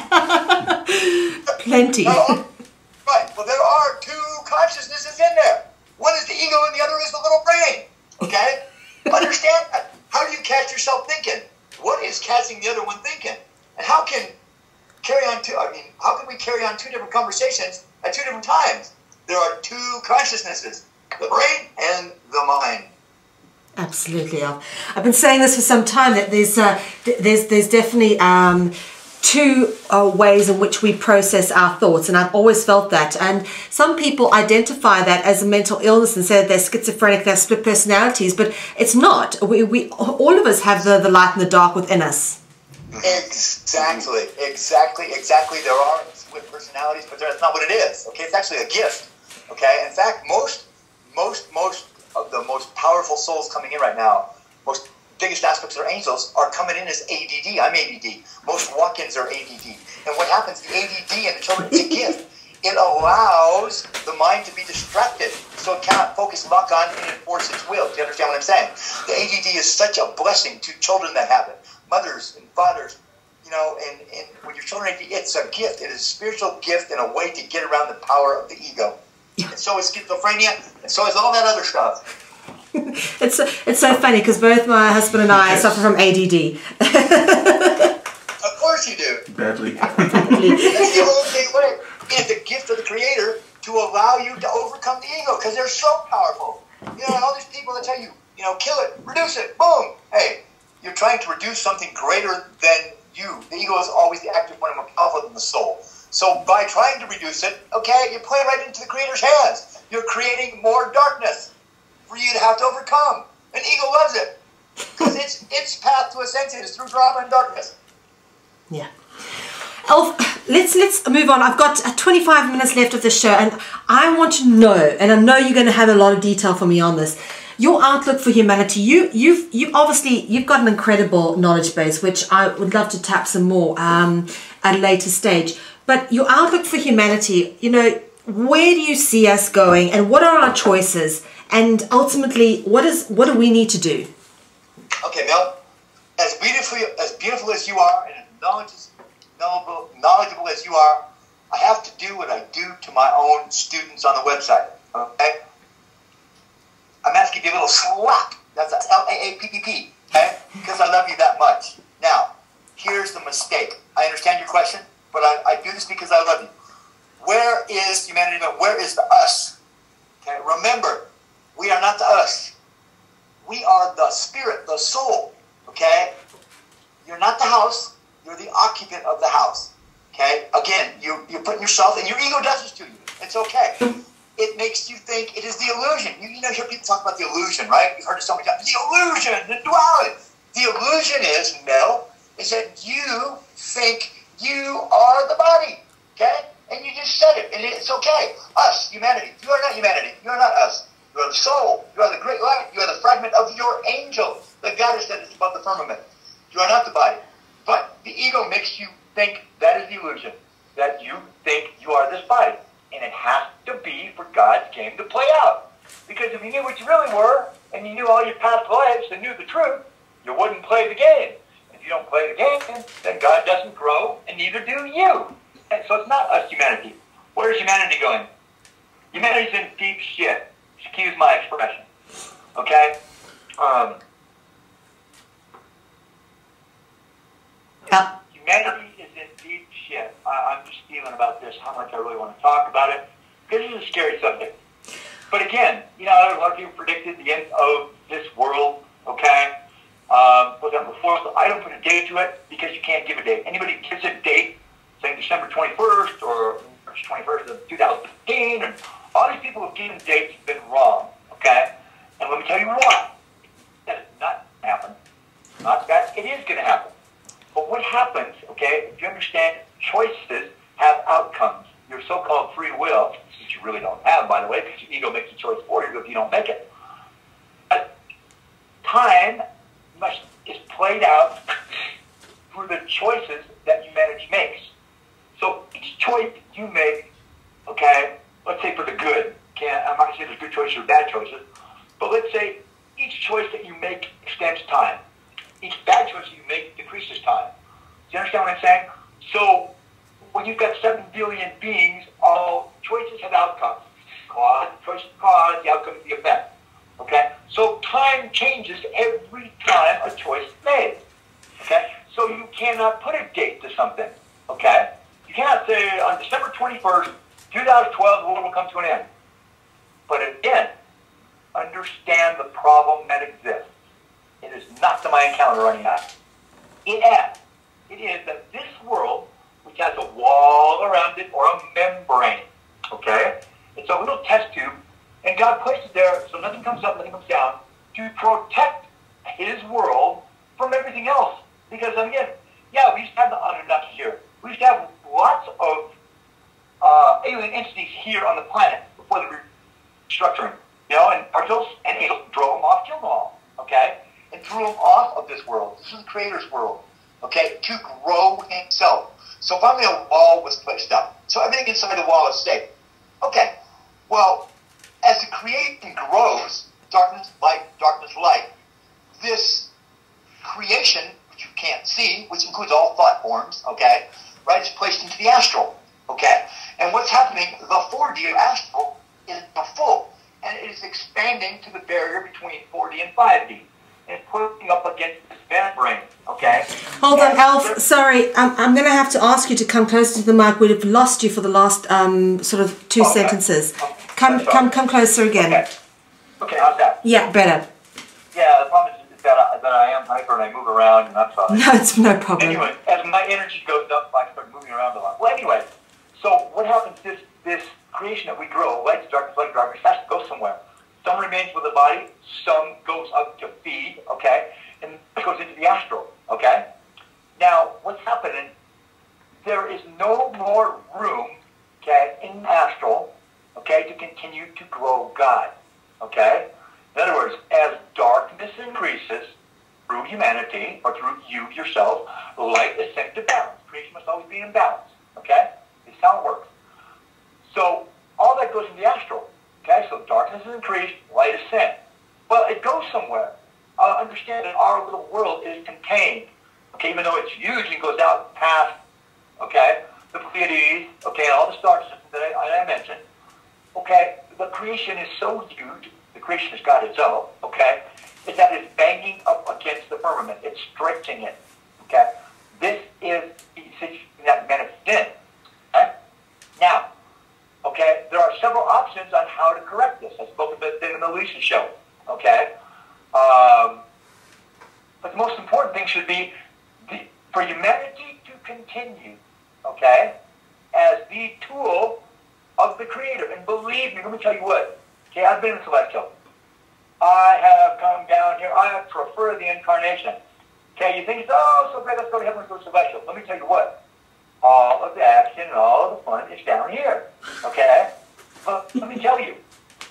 Plenty. No, Right. Well, there are two consciousnesses in there. One is the ego and the other is the little brain. Okay? Understand that. How do you catch yourself thinking? What is catching the other one thinking? And how can how can we carry on two different conversations at two different times? There are two consciousnesses, the brain and the mind. Absolutely. I've been saying this for some time, that there's definitely two ways in which we process our thoughts, and I've always felt that. And some people identify that as a mental illness and say that they're schizophrenic, they're split personalities, but it's not. We all of us have the light and the dark within us. Exactly. There are split personalities, but that's not what it is. Okay, it's actually a gift. Okay, in fact, most of the most powerful souls coming in right now, biggest aspects of their angels are coming in as ADD. I'm ADD. Most walk-ins are ADD. And what happens, the ADD and the children, it's a gift. It allows the mind to be distracted so it cannot focus, lock on, and enforce its will. Do you understand what I'm saying? The ADD is such a blessing to children that have it. Mothers and fathers, and when your children ADD, it's a gift. It is a spiritual gift and a way to get around the power of the ego. And so is schizophrenia, and so is all that other stuff. It's so funny because both my husband and I suffer from ADD. Of course you do. Badly. That's the only way. It's a gift of the Creator to allow you to overcome the ego because they're so powerful. All these people that tell you, kill it, reduce it, boom. Hey, you're trying to reduce something greater than you. The ego is always the active one and more powerful than the soul. So by trying to reduce it, okay, you're playing right into the Creator's hands. You're creating more darkness for you to have to overcome. And ego loves it. Because its path to ascension is through drama and darkness. Yeah. Alf, let's move on. I've got 25 minutes left of the show, and I want to know, and I know you're going to have a lot of detail for me on this, your outlook for humanity. You've obviously got an incredible knowledge base, which I would love to tap some more at a later stage. But your outlook for humanity, where do you see us going, and what are our choices? And ultimately, what do we need to do? Okay, Mel, as beautiful as you are, and as knowledgeable as you are, I have to do what I do to my own students on the website. Okay, I'm asking you a little slap. That's SLAAPPP. Okay, because I love you that much. Now, here's the mistake. I understand your question, but I do this because I love you. Where is humanity? Where is the us? Okay, remember. We are not the us. We are the spirit, the soul. Okay? You're not the house. You're the occupant of the house. Okay? Again, you're putting yourself, and your ego does this to you. It's okay. It makes you think it is the illusion. You hear people talk about the illusion, right? You've heard it so many times. The illusion, the duality. The illusion is, Mel, is that you think you are the body. Okay? And you just said it, and it's okay. Us, humanity. You are not humanity. You are not us. You are the soul. You are the great light. You are the fragment of your angel. The goddess that is above the firmament. You are not the body. But the ego makes you think that is the illusion. That you think you are this body. And it has to be for God's game to play out. Because if you knew what you really were, and you knew all your past lives and knew the truth, you wouldn't play the game. If you don't play the game, then God doesn't grow, and neither do you. And so it's not us, humanity. Where is humanity going? Humanity's in deep shit. Excuse my expression. Okay? Humanity is in deep shit. I'm just feeling about this, how much I really want to talk about it. This is a scary subject. But again, a lot of people predicted the end of this world, okay? Was that before? So I don't put a date to it because you can't give a date. Anybody gives a date, saying December 21st or March 21st of 2015, and all these people who've given dates have been wrong, okay? And let me tell you why. That is not going to happen. Not that it is going to happen. But what happens, okay, if you understand choices have outcomes. Your so-called free will, which you really don't have, by the way, because your ego makes a choice for you if you don't make it. But time is played out through the choices that humanity makes. So each choice you make, okay, let's say for the good, I'm not going to say there's good choices or bad choices, but let's say each choice that you make extends time. Each bad choice that you make decreases time. Do you understand what I'm saying? So when you've got 7 billion beings, all choices have outcomes. Choice cause, the outcome is the effect. Okay? So time changes every time a choice is made. Okay? So you cannot put a date to something. Okay? You cannot say on December 21st, 2012, the world will come to an end. But again, understand the problem that exists. It is not the Mayan calendar running out. It is that this world, which has a wall around it or a membrane, okay? It's a little test tube, and God placed it there so nothing comes up, nothing comes down, to protect his world from everything else. Because, again, yeah, we used to have the Anunnaki here. We used to have lots of alien entities here on the planet before the restructuring. You know, and angels drove them off, killed them all, okay? And threw them off of this world. This is the Creator's world, okay? To grow himself. So finally a wall was placed up. So everything inside the wall is safe. Okay, well, as the creation grows, darkness, light, this creation, which you can't see, which includes all thought forms, okay, right, is placed into the astral, okay? And what's happening, the 4D astral is full, and it is expanding to the barrier between 4D and 5D. And putting up against this membrane, okay? Hold on, Alf. Sorry, I'm going to have to ask you to come closer to the mic. We've lost you for the last sort of 2 sentences. Come closer again. Okay, how's that? Yeah, better. Yeah, the problem is that I am hyper and I move around and I'm sorry. No, it's no problem. Anyway, as my energy goes up, I start moving around a lot. Well, anyway, so what happens is this creation that we grow, light, darkness, has to go somewhere. Some remains with the body, some goes up to feed, okay, and it goes into the astral, okay? Now, what's happening, there is no more room, okay, in the astral, okay, to continue to grow God, okay? In other words, as darkness increases through humanity, or through you yourself, light is sent to balance. Creation must always be in balance, okay? This is how it works. So, all that goes in the astral. Okay, so darkness is increased, light is sent. Well, it goes somewhere. Understand that our little world is contained. Okay, even though it's huge and goes out past, okay, the Pleiades, okay, and all the star systems that I mentioned. Okay, the creation is so huge, the creation is God itself, okay, is that it's banging up against the firmament. It's stretching it, okay. This is the situation that manifests in. Okay? Now, okay, there are several options on how to correct this. I spoke about it in the Lucifer show, okay? But the most important thing should be for humanity to continue, okay, as the tool of the Creator. And believe me, let me tell you what, okay, I've been in Celestial. I have come down here. I prefer the incarnation. Okay, you think, oh, so great, let's go to heaven, let's go to Celestial. Let me tell you what. All of the action and all of the fun is down here, okay? But let me tell you,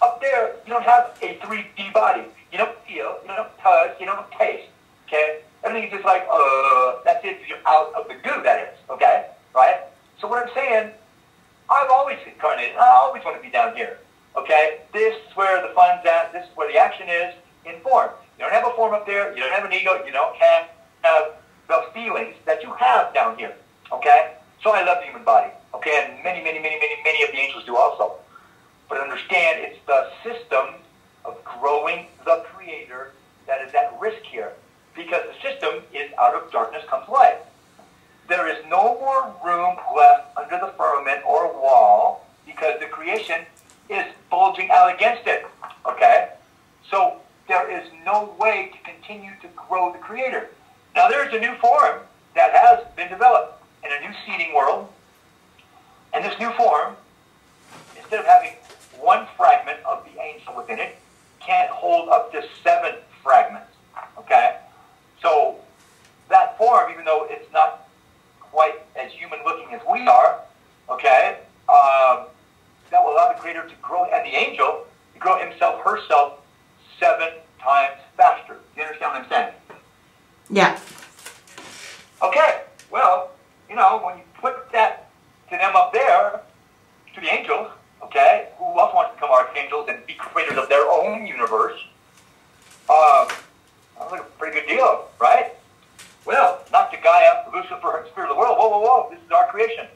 up there, you don't have a 3D body. You don't feel, you don't touch, you don't taste, okay? Everything is just like, that's it, you're out of the goo, that is, okay? Right? So what I'm saying, I've always incarnated, I always want to be down here, okay? This is where the fun's at, this is where the action is in form. You don't have a form up there, you don't have an ego, you don't have the feelings that you have down here, okay? So I love the human body, okay, and many of the angels do also. But understand, it's the system of growing the Creator that is at risk here, because the system is out of darkness comes light. There is no more room left under the firmament or wall, because the creation is bulging out against it, okay? So there is no way to continue to grow the Creator. Now there's a new form that has been developed in a new seeding world. And this new form, instead of having one fragment of the angel within it, can't hold up to 7 fragments, okay? So that form, even though it's not quite as human-looking as we are, okay, that will allow the Creator to grow, and the angel to grow himself, herself, 7 times faster. Do you understand what I'm saying? Yeah. Okay, well, you know, when you put that to them up there, to the angels, okay, who else wants to become archangels and be creators of their own universe? That's like a pretty good deal, right? Well, not to Gaia, Lucifer, and Spirit of the world. Whoa, whoa, whoa, this is our creation.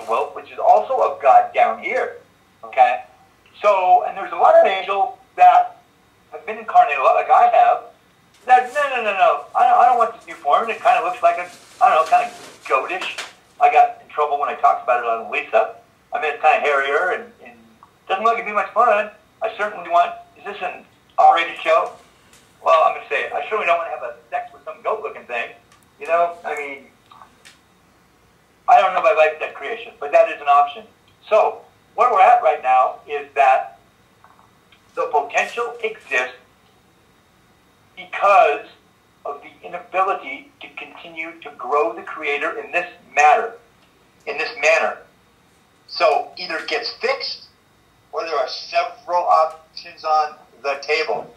wealth, which is also of God down here. Okay? So, and there's a lot of angels that have been incarnated a lot, like I have, that, no, I don't want this new form. It kind of looks like a, I don't know, kind of goatish. I got in trouble when I talked about it on Lisa. I mean, it's kind of hairier and doesn't look like it'd be much fun. I certainly want, is this an R-rated show? Well, I'm going to say it. I certainly don't want to have a sex with some goat-looking thing. You know, I mean, I don't know if I like that creation, but that is an option. So, where we're at right now is that the potential exists because of the inability to continue to grow the Creator in this manner. So either it gets fixed, or there are several options on the table.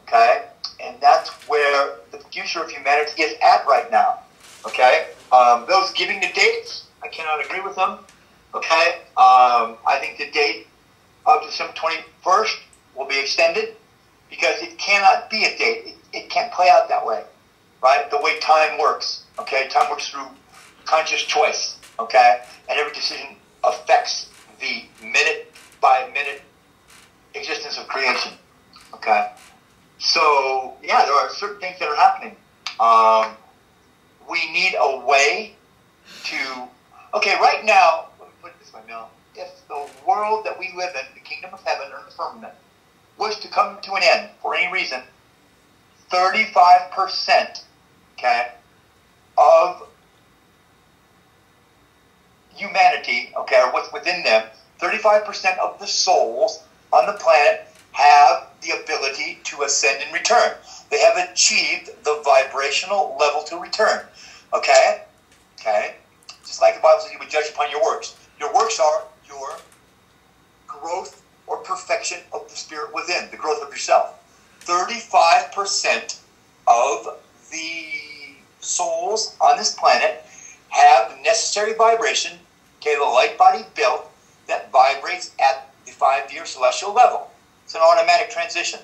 Okay? And that's where the future of humanity is at right now. Okay? Those giving the dates, I cannot agree with them. Okay? I think the date of December 21st will be extended because it cannot be a date. It can't play out that way, right? The way time works, okay? Time works through conscious choice, okay? And every decision affects the minute-by-minute existence of creation, okay? So, yeah, there are certain things that are happening. We need a way to... Okay, right now, let me put it this way, Mel. If the world that we live in, the kingdom of heaven or the firmament, was to come to an end for any reason, 35%, okay, of humanity, okay, or what's within them, 35% of the souls on the planet have the ability to ascend and return. They have achieved the vibrational level to return, okay? Okay? Just like the Bible says, you would judge upon your works. Your works are your growth or perfection of the spirit within, the growth of yourself. 35% of the souls on this planet have the necessary vibration, okay, the light body built that vibrates at the 5-year celestial level. It's an automatic transition.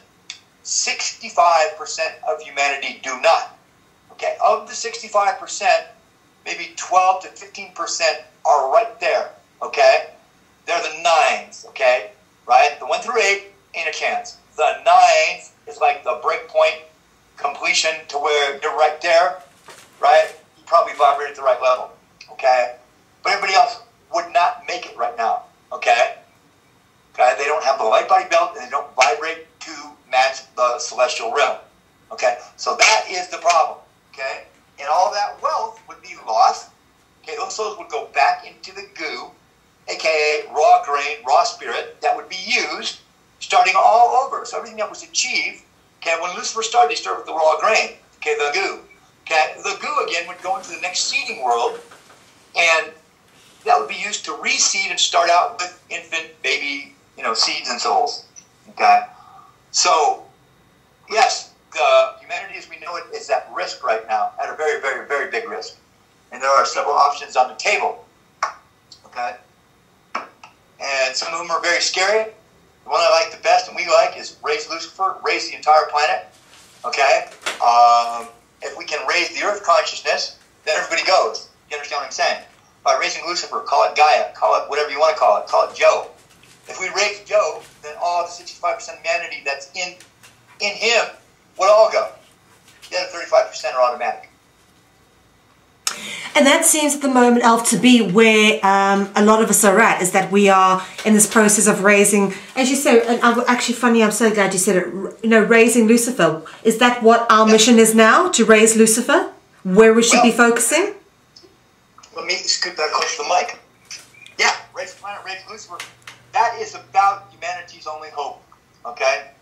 65% of humanity do not. Okay, of the 65%, maybe 12 to 15% are right there, okay? They're the 9s, okay? Right? The 1 through 8 ain't a chance. The 9th is like the break point completion to where you're right there, right? You probably vibrate at the right level, okay? But everybody else would not make it right now, okay? Okay? They don't have the light body belt and they don't vibrate to match the celestial realm, okay? So that is the problem, okay? And all that wealth would be lost, okay? Those souls would go back into the goo, aka raw grain, raw spirit, that would be used, starting all over. So everything that was achieved, okay, when Lucifer started, he started with the raw grain, okay, the goo. Okay, the goo again would go into the next seeding world, and that would be used to reseed and start out with infant, baby, seeds and souls. Okay, so yes, the humanity as we know it is at risk right now, at a very, very, very big risk, and there are several options on the table. Okay. And some of them are very scary. The one I like the best and we like is raise Lucifer, raise the entire planet. Okay? If we can raise the earth consciousness, then everybody goes. You understand what I'm saying? By raising Lucifer, call it Gaia, call it whatever you want to call it Joe. If we raise Joe, then all the 65% of humanity that's in him would all go. The other 35% are automatic. And that seems at the moment, Alf, to be where a lot of us are at, is that we are in this process of raising, as you say, and actually funny, I'm so glad you said it, raising Lucifer. Is that what our mission is now, to raise Lucifer? Where we should be focusing? Let me scoot that close to the mic. Yeah, raise the planet, raise Lucifer. That is about humanity's only hope, okay?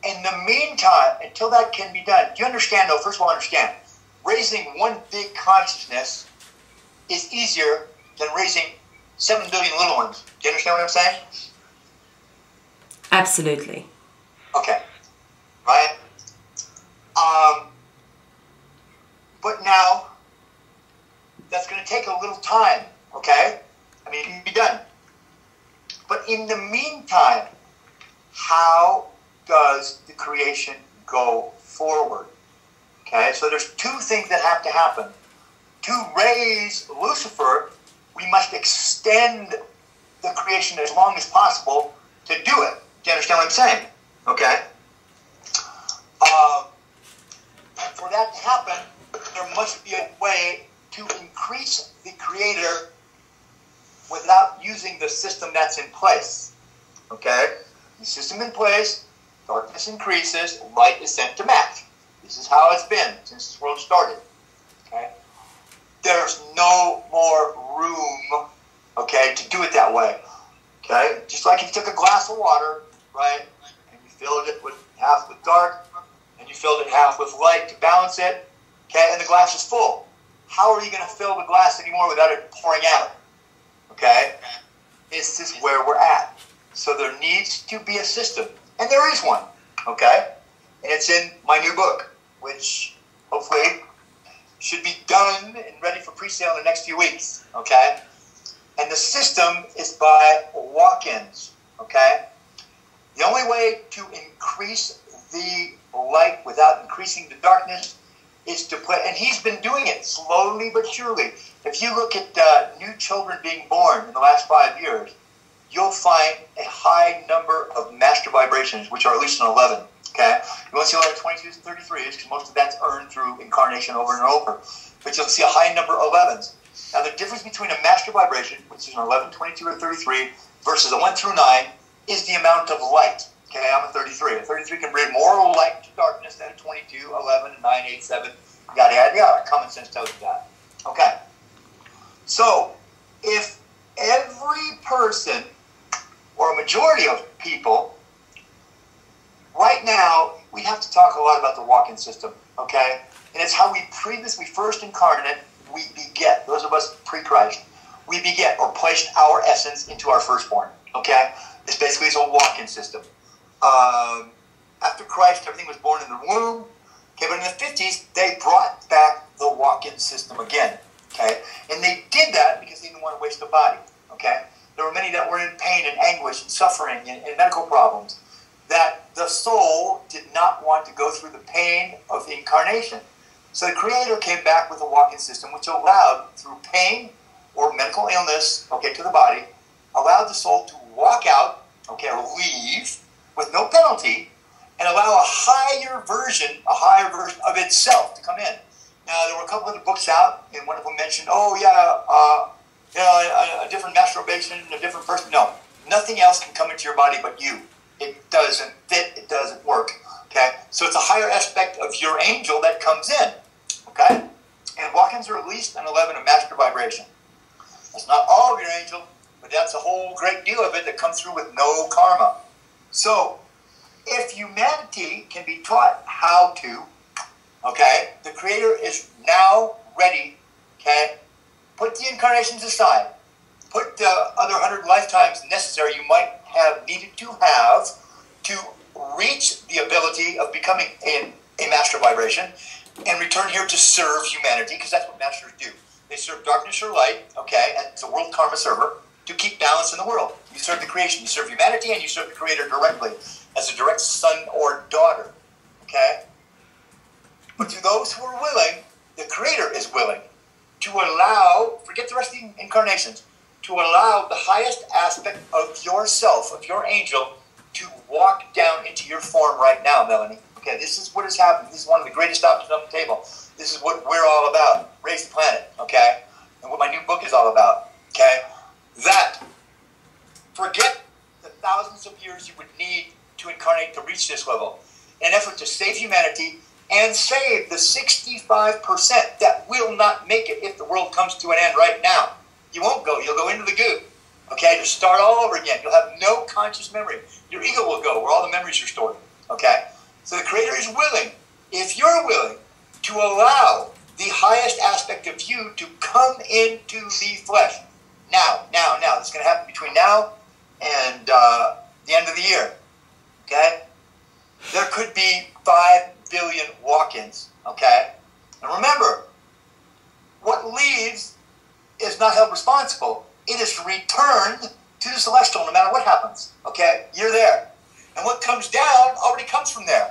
In the meantime, until that can be done, do you understand, though? First of all, understand, raising one big consciousness is easier than raising 7 billion little ones. Do you understand what I'm saying? Absolutely. Okay. Right? But now, that's going to take a little time, okay? I mean, it can be done. But in the meantime, how does the creation go forward? Okay, so there's two things that have to happen. to raise Lucifer, we must extend the creation as long as possible to do it. Do you understand what I'm saying? Okay? For that to happen, there must be a way to increase the creator without using the system that's in place. Okay? The system in place, darkness increases, light is sent to match. This is how it's been since this world started. Okay? There's no more room, okay, to do it that way. Okay? Just like if you took a glass of water, right, and you filled it with half with dark, and you filled it half with light to balance it, okay, and the glass is full. How are you going to fill the glass anymore without it pouring out? Okay? This is where we're at. So there needs to be a system. And there is one. Okay? And it's in my new book, which hopefully should be done and ready for pre-sale in the next few weeks. Okay? And the system is by walk-ins. Okay? The only way to increase the light without increasing the darkness is to put, and he's been doing it slowly but surely. If you look at new children being born in the last 5 years, you'll find a high number of master vibrations, which are at least an 11. Okay? You won't see a lot of 22s and 33s because most of that's earned through incarnation over and over. But you'll see a high number of 11s. Now, the difference between a master vibration, which is an 11, 22, or 33, versus a 1 through 9, is the amount of light. Okay, I'm a 33. A 33 can bring more light to darkness than a 22, 11, 9, 8, 7, yada, yada, yada. Common sense tells you that. Okay. So, if every person, or a majority of people, right now, we have to talk a lot about the walk-in system, okay? And it's how we first incarnate, we beget. Those of us pre-Christ, we beget or placed our essence into our firstborn, okay? This basically is a walk-in system. After Christ, everything was born in the womb. Okay, but in the 50s, they brought back the walk-in system again. Okay, and they did that because they didn't want to waste the body. Okay, there were many that were in pain and anguish and suffering and medical problems that the soul did not want to go through the pain of the incarnation. So the Creator came back with a walk-in system which allowed, through pain or medical illness, okay, to the body, allowed the soul to walk out, okay, or leave with no penalty, and allow a higher version of itself to come in. Now, there were a couple of books out, and one of them mentioned, a different masturbation, a different person. No, nothing else can come into your body but you. It doesn't fit, it doesn't work, okay? So it's a higher aspect of your angel that comes in, okay? And walk-ins are at least an 11, a master vibration. That's not all of your angel, but that's a whole great deal of it that comes through with no karma. So, if humanity can be taught how to, okay, the Creator is now ready, okay, put the incarnations aside, put the other 100 lifetimes necessary you might have needed to have to reach the ability of becoming a master vibration and return here to serve humanity, because that's what masters do. They serve darkness or light, okay, as a world karma server, to keep balance in the world. You serve the creation, you serve humanity, and you serve the Creator directly as a direct son or daughter, okay? But to those who are willing, the Creator is willing to allow, forget the rest of the incarnations, to allow the highest aspect of yourself, of your angel, to walk down into your form right now, Melanie. Okay, this is what has happened. This is one of the greatest options on the table. This is what we're all about, Raise the Planet, okay? And what my new book is all about, okay? That, forget the thousands of years you would need to incarnate to reach this level in an effort to save humanity and save the 65% that will not make it if the world comes to an end right now. You won't go. You'll go into the goo. Okay, to start all over again. You'll have no conscious memory. Your ego will go where all the memories are stored. Okay? So the Creator is willing, if you're willing, to allow the highest aspect of you to come into the flesh. Now. It's going to happen between now and the end of the year. Okay? There could be 5 billion walk-ins. Okay? And remember, what leaves is not held responsible. It is returned to the celestial no matter what happens. Okay? You're there. And what comes down already comes from there.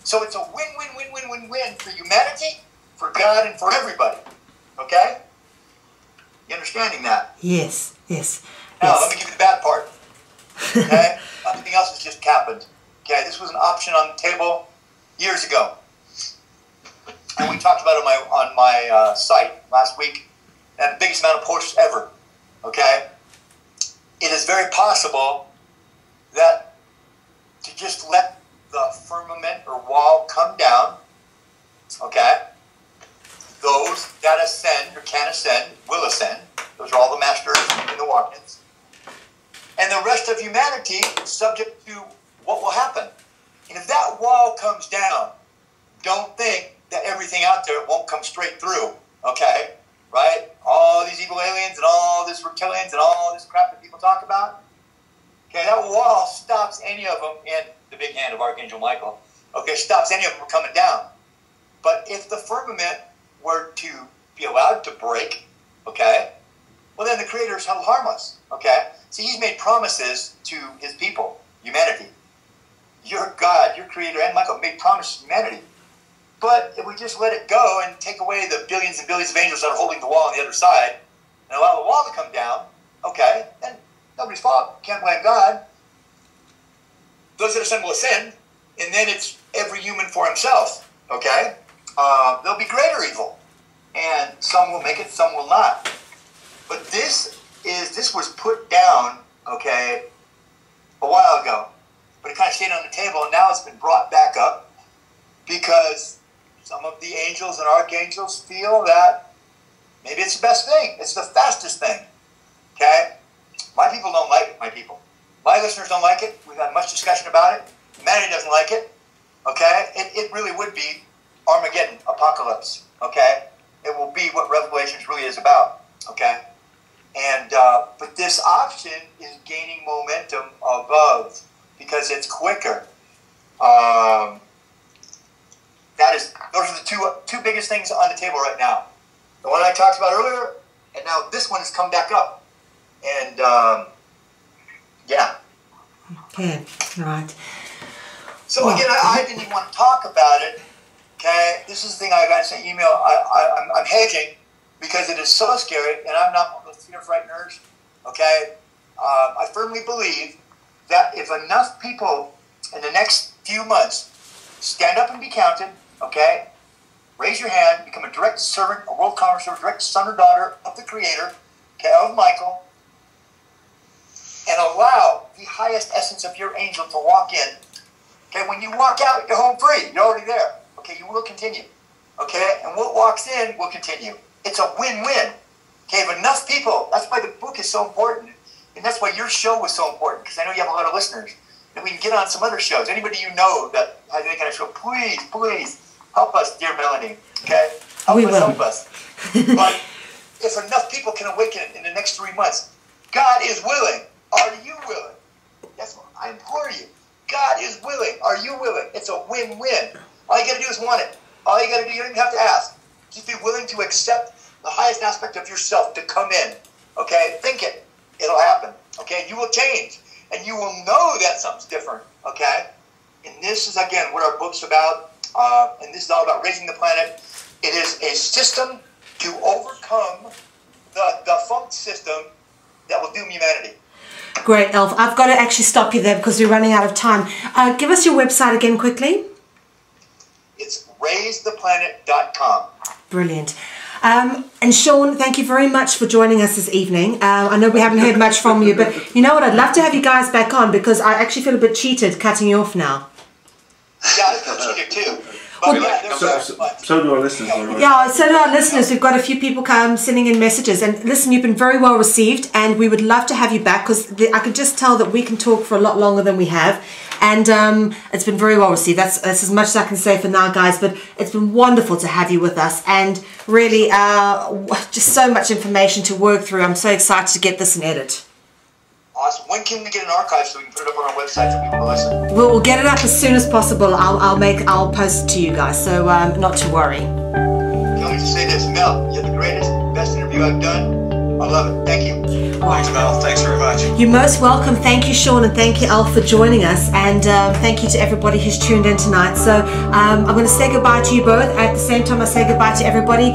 So it's a win-win-win-win-win-win for humanity, for God, and for everybody. Okay? You understanding that? Yes, yes. Now, Yes. let me give you the bad part. Okay? Everything else has just happened. Okay? This was an option on the table years ago. And we talked about it on my site last week. And the biggest amount of posts ever. Okay? It is very possible that to just let the firmament or wall come down, okay? Those that ascend or can ascend will ascend. Those are all the masters in the walk-ins. And the rest of humanity is subject to what will happen. And if that wall comes down, don't think that everything out there won't come straight through, okay? Right? All these evil aliens and all these reptilians and all this crap that people talk about. Okay, that wall stops any of them, and the big hand of Archangel Michael, okay, stops any of them from coming down. But if the firmament were to be allowed to break, okay, well then the Creator shall harm us, okay? See, He's made promises to His people, humanity. Your God, your Creator, and Michael made promises to humanity. But if we just let it go and take away the billions and billions of angels that are holding the wall on the other side and allow the wall to come down, okay, then nobody's fault. Can't blame God. Those that ascend will ascend, and then it's every human for himself, okay? There'll be greater evil, and some will make it, some will not. But this was put down, okay, a while ago. But it kind of stayed on the table, and now it's been brought back up because some of the angels and archangels feel that maybe it's the best thing. It's the fastest thing. Okay? My people don't like it, my people. My listeners don't like it. We've had much discussion about it. Humanity doesn't like it. Okay? It really would be Armageddon, apocalypse. Okay? It will be what Revelations really is about. Okay? And, but this option is gaining momentum above because it's quicker. Those are the two biggest things on the table right now. The one I talked about earlier, and now this one has come back up. And, yeah. Okay, right. So again, I didn't even want to talk about it. Okay, this is the thing I got in an email. I'm hedging because it is so scary, and I'm not one of those fear frighteners. Okay, I firmly believe that if enough people in the next few months stand up and be counted, okay, raise your hand, become a direct servant, a world commerce servant, direct son or daughter of the Creator, okay, of Michael, and allow the highest essence of your angel to walk in. Okay, when you walk out, you're home free. You're already there. Okay, you will continue. Okay, and what walks in will continue. It's a win-win. Okay, if enough people, that's why the book is so important. And that's why your show was so important, because I know you have a lot of listeners. And we can get on some other shows. Anybody you know that has any kind of show, please help us, dear Melanie. Okay? Help us. But if enough people can awaken in the next 3 months, God is willing. Are you willing? That's what I implore you. God is willing. Are you willing? It's a win-win. All you got to do is want it. All you got to do, you don't even have to ask. Just be willing to accept the highest aspect of yourself to come in. Okay? Think it. It'll happen. Okay? You will change. And you will know that something's different. Okay? And this is, again, what our book's about. And this is all about raising the planet. It is a system to overcome the defunct system that will doom humanity. Great, Elf. I've got to actually stop you there because we're running out of time. Give us your website again quickly. It's raisetheplanet.com. Brilliant. And Shawn, thank you very much for joining us this evening. I know we haven't heard much from you, but you know what? I'd love to have you guys back on because I actually feel a bit cheated cutting you off now. Yeah, I feel cheated too. So do our listeners. Yeah, so do our listeners. We've got a few people sending in messages. And listen, you've been very well received, and we would love to have you back because I can just tell that we can talk for a lot longer than we have. And it's been very well received. That's as much as I can say for now, guys. But it's been wonderful to have you with us, and really just so much information to work through. I'm so excited to get this in edit. Awesome. When can we get an archive so we can put it up on our website so people can listen? We'll get it up as soon as possible. I'll post it to you guys, so not to worry. Can we just say this, Mel? You're the greatest, best interview I've done. I love it. Thank you. Thanks, Mel. Thanks very much. You're most welcome. Thank you, Shawn, and thank you, Alf, for joining us. And thank you to everybody who's tuned in tonight. So I'm going to say goodbye to you both. At the same time, I say goodbye to everybody.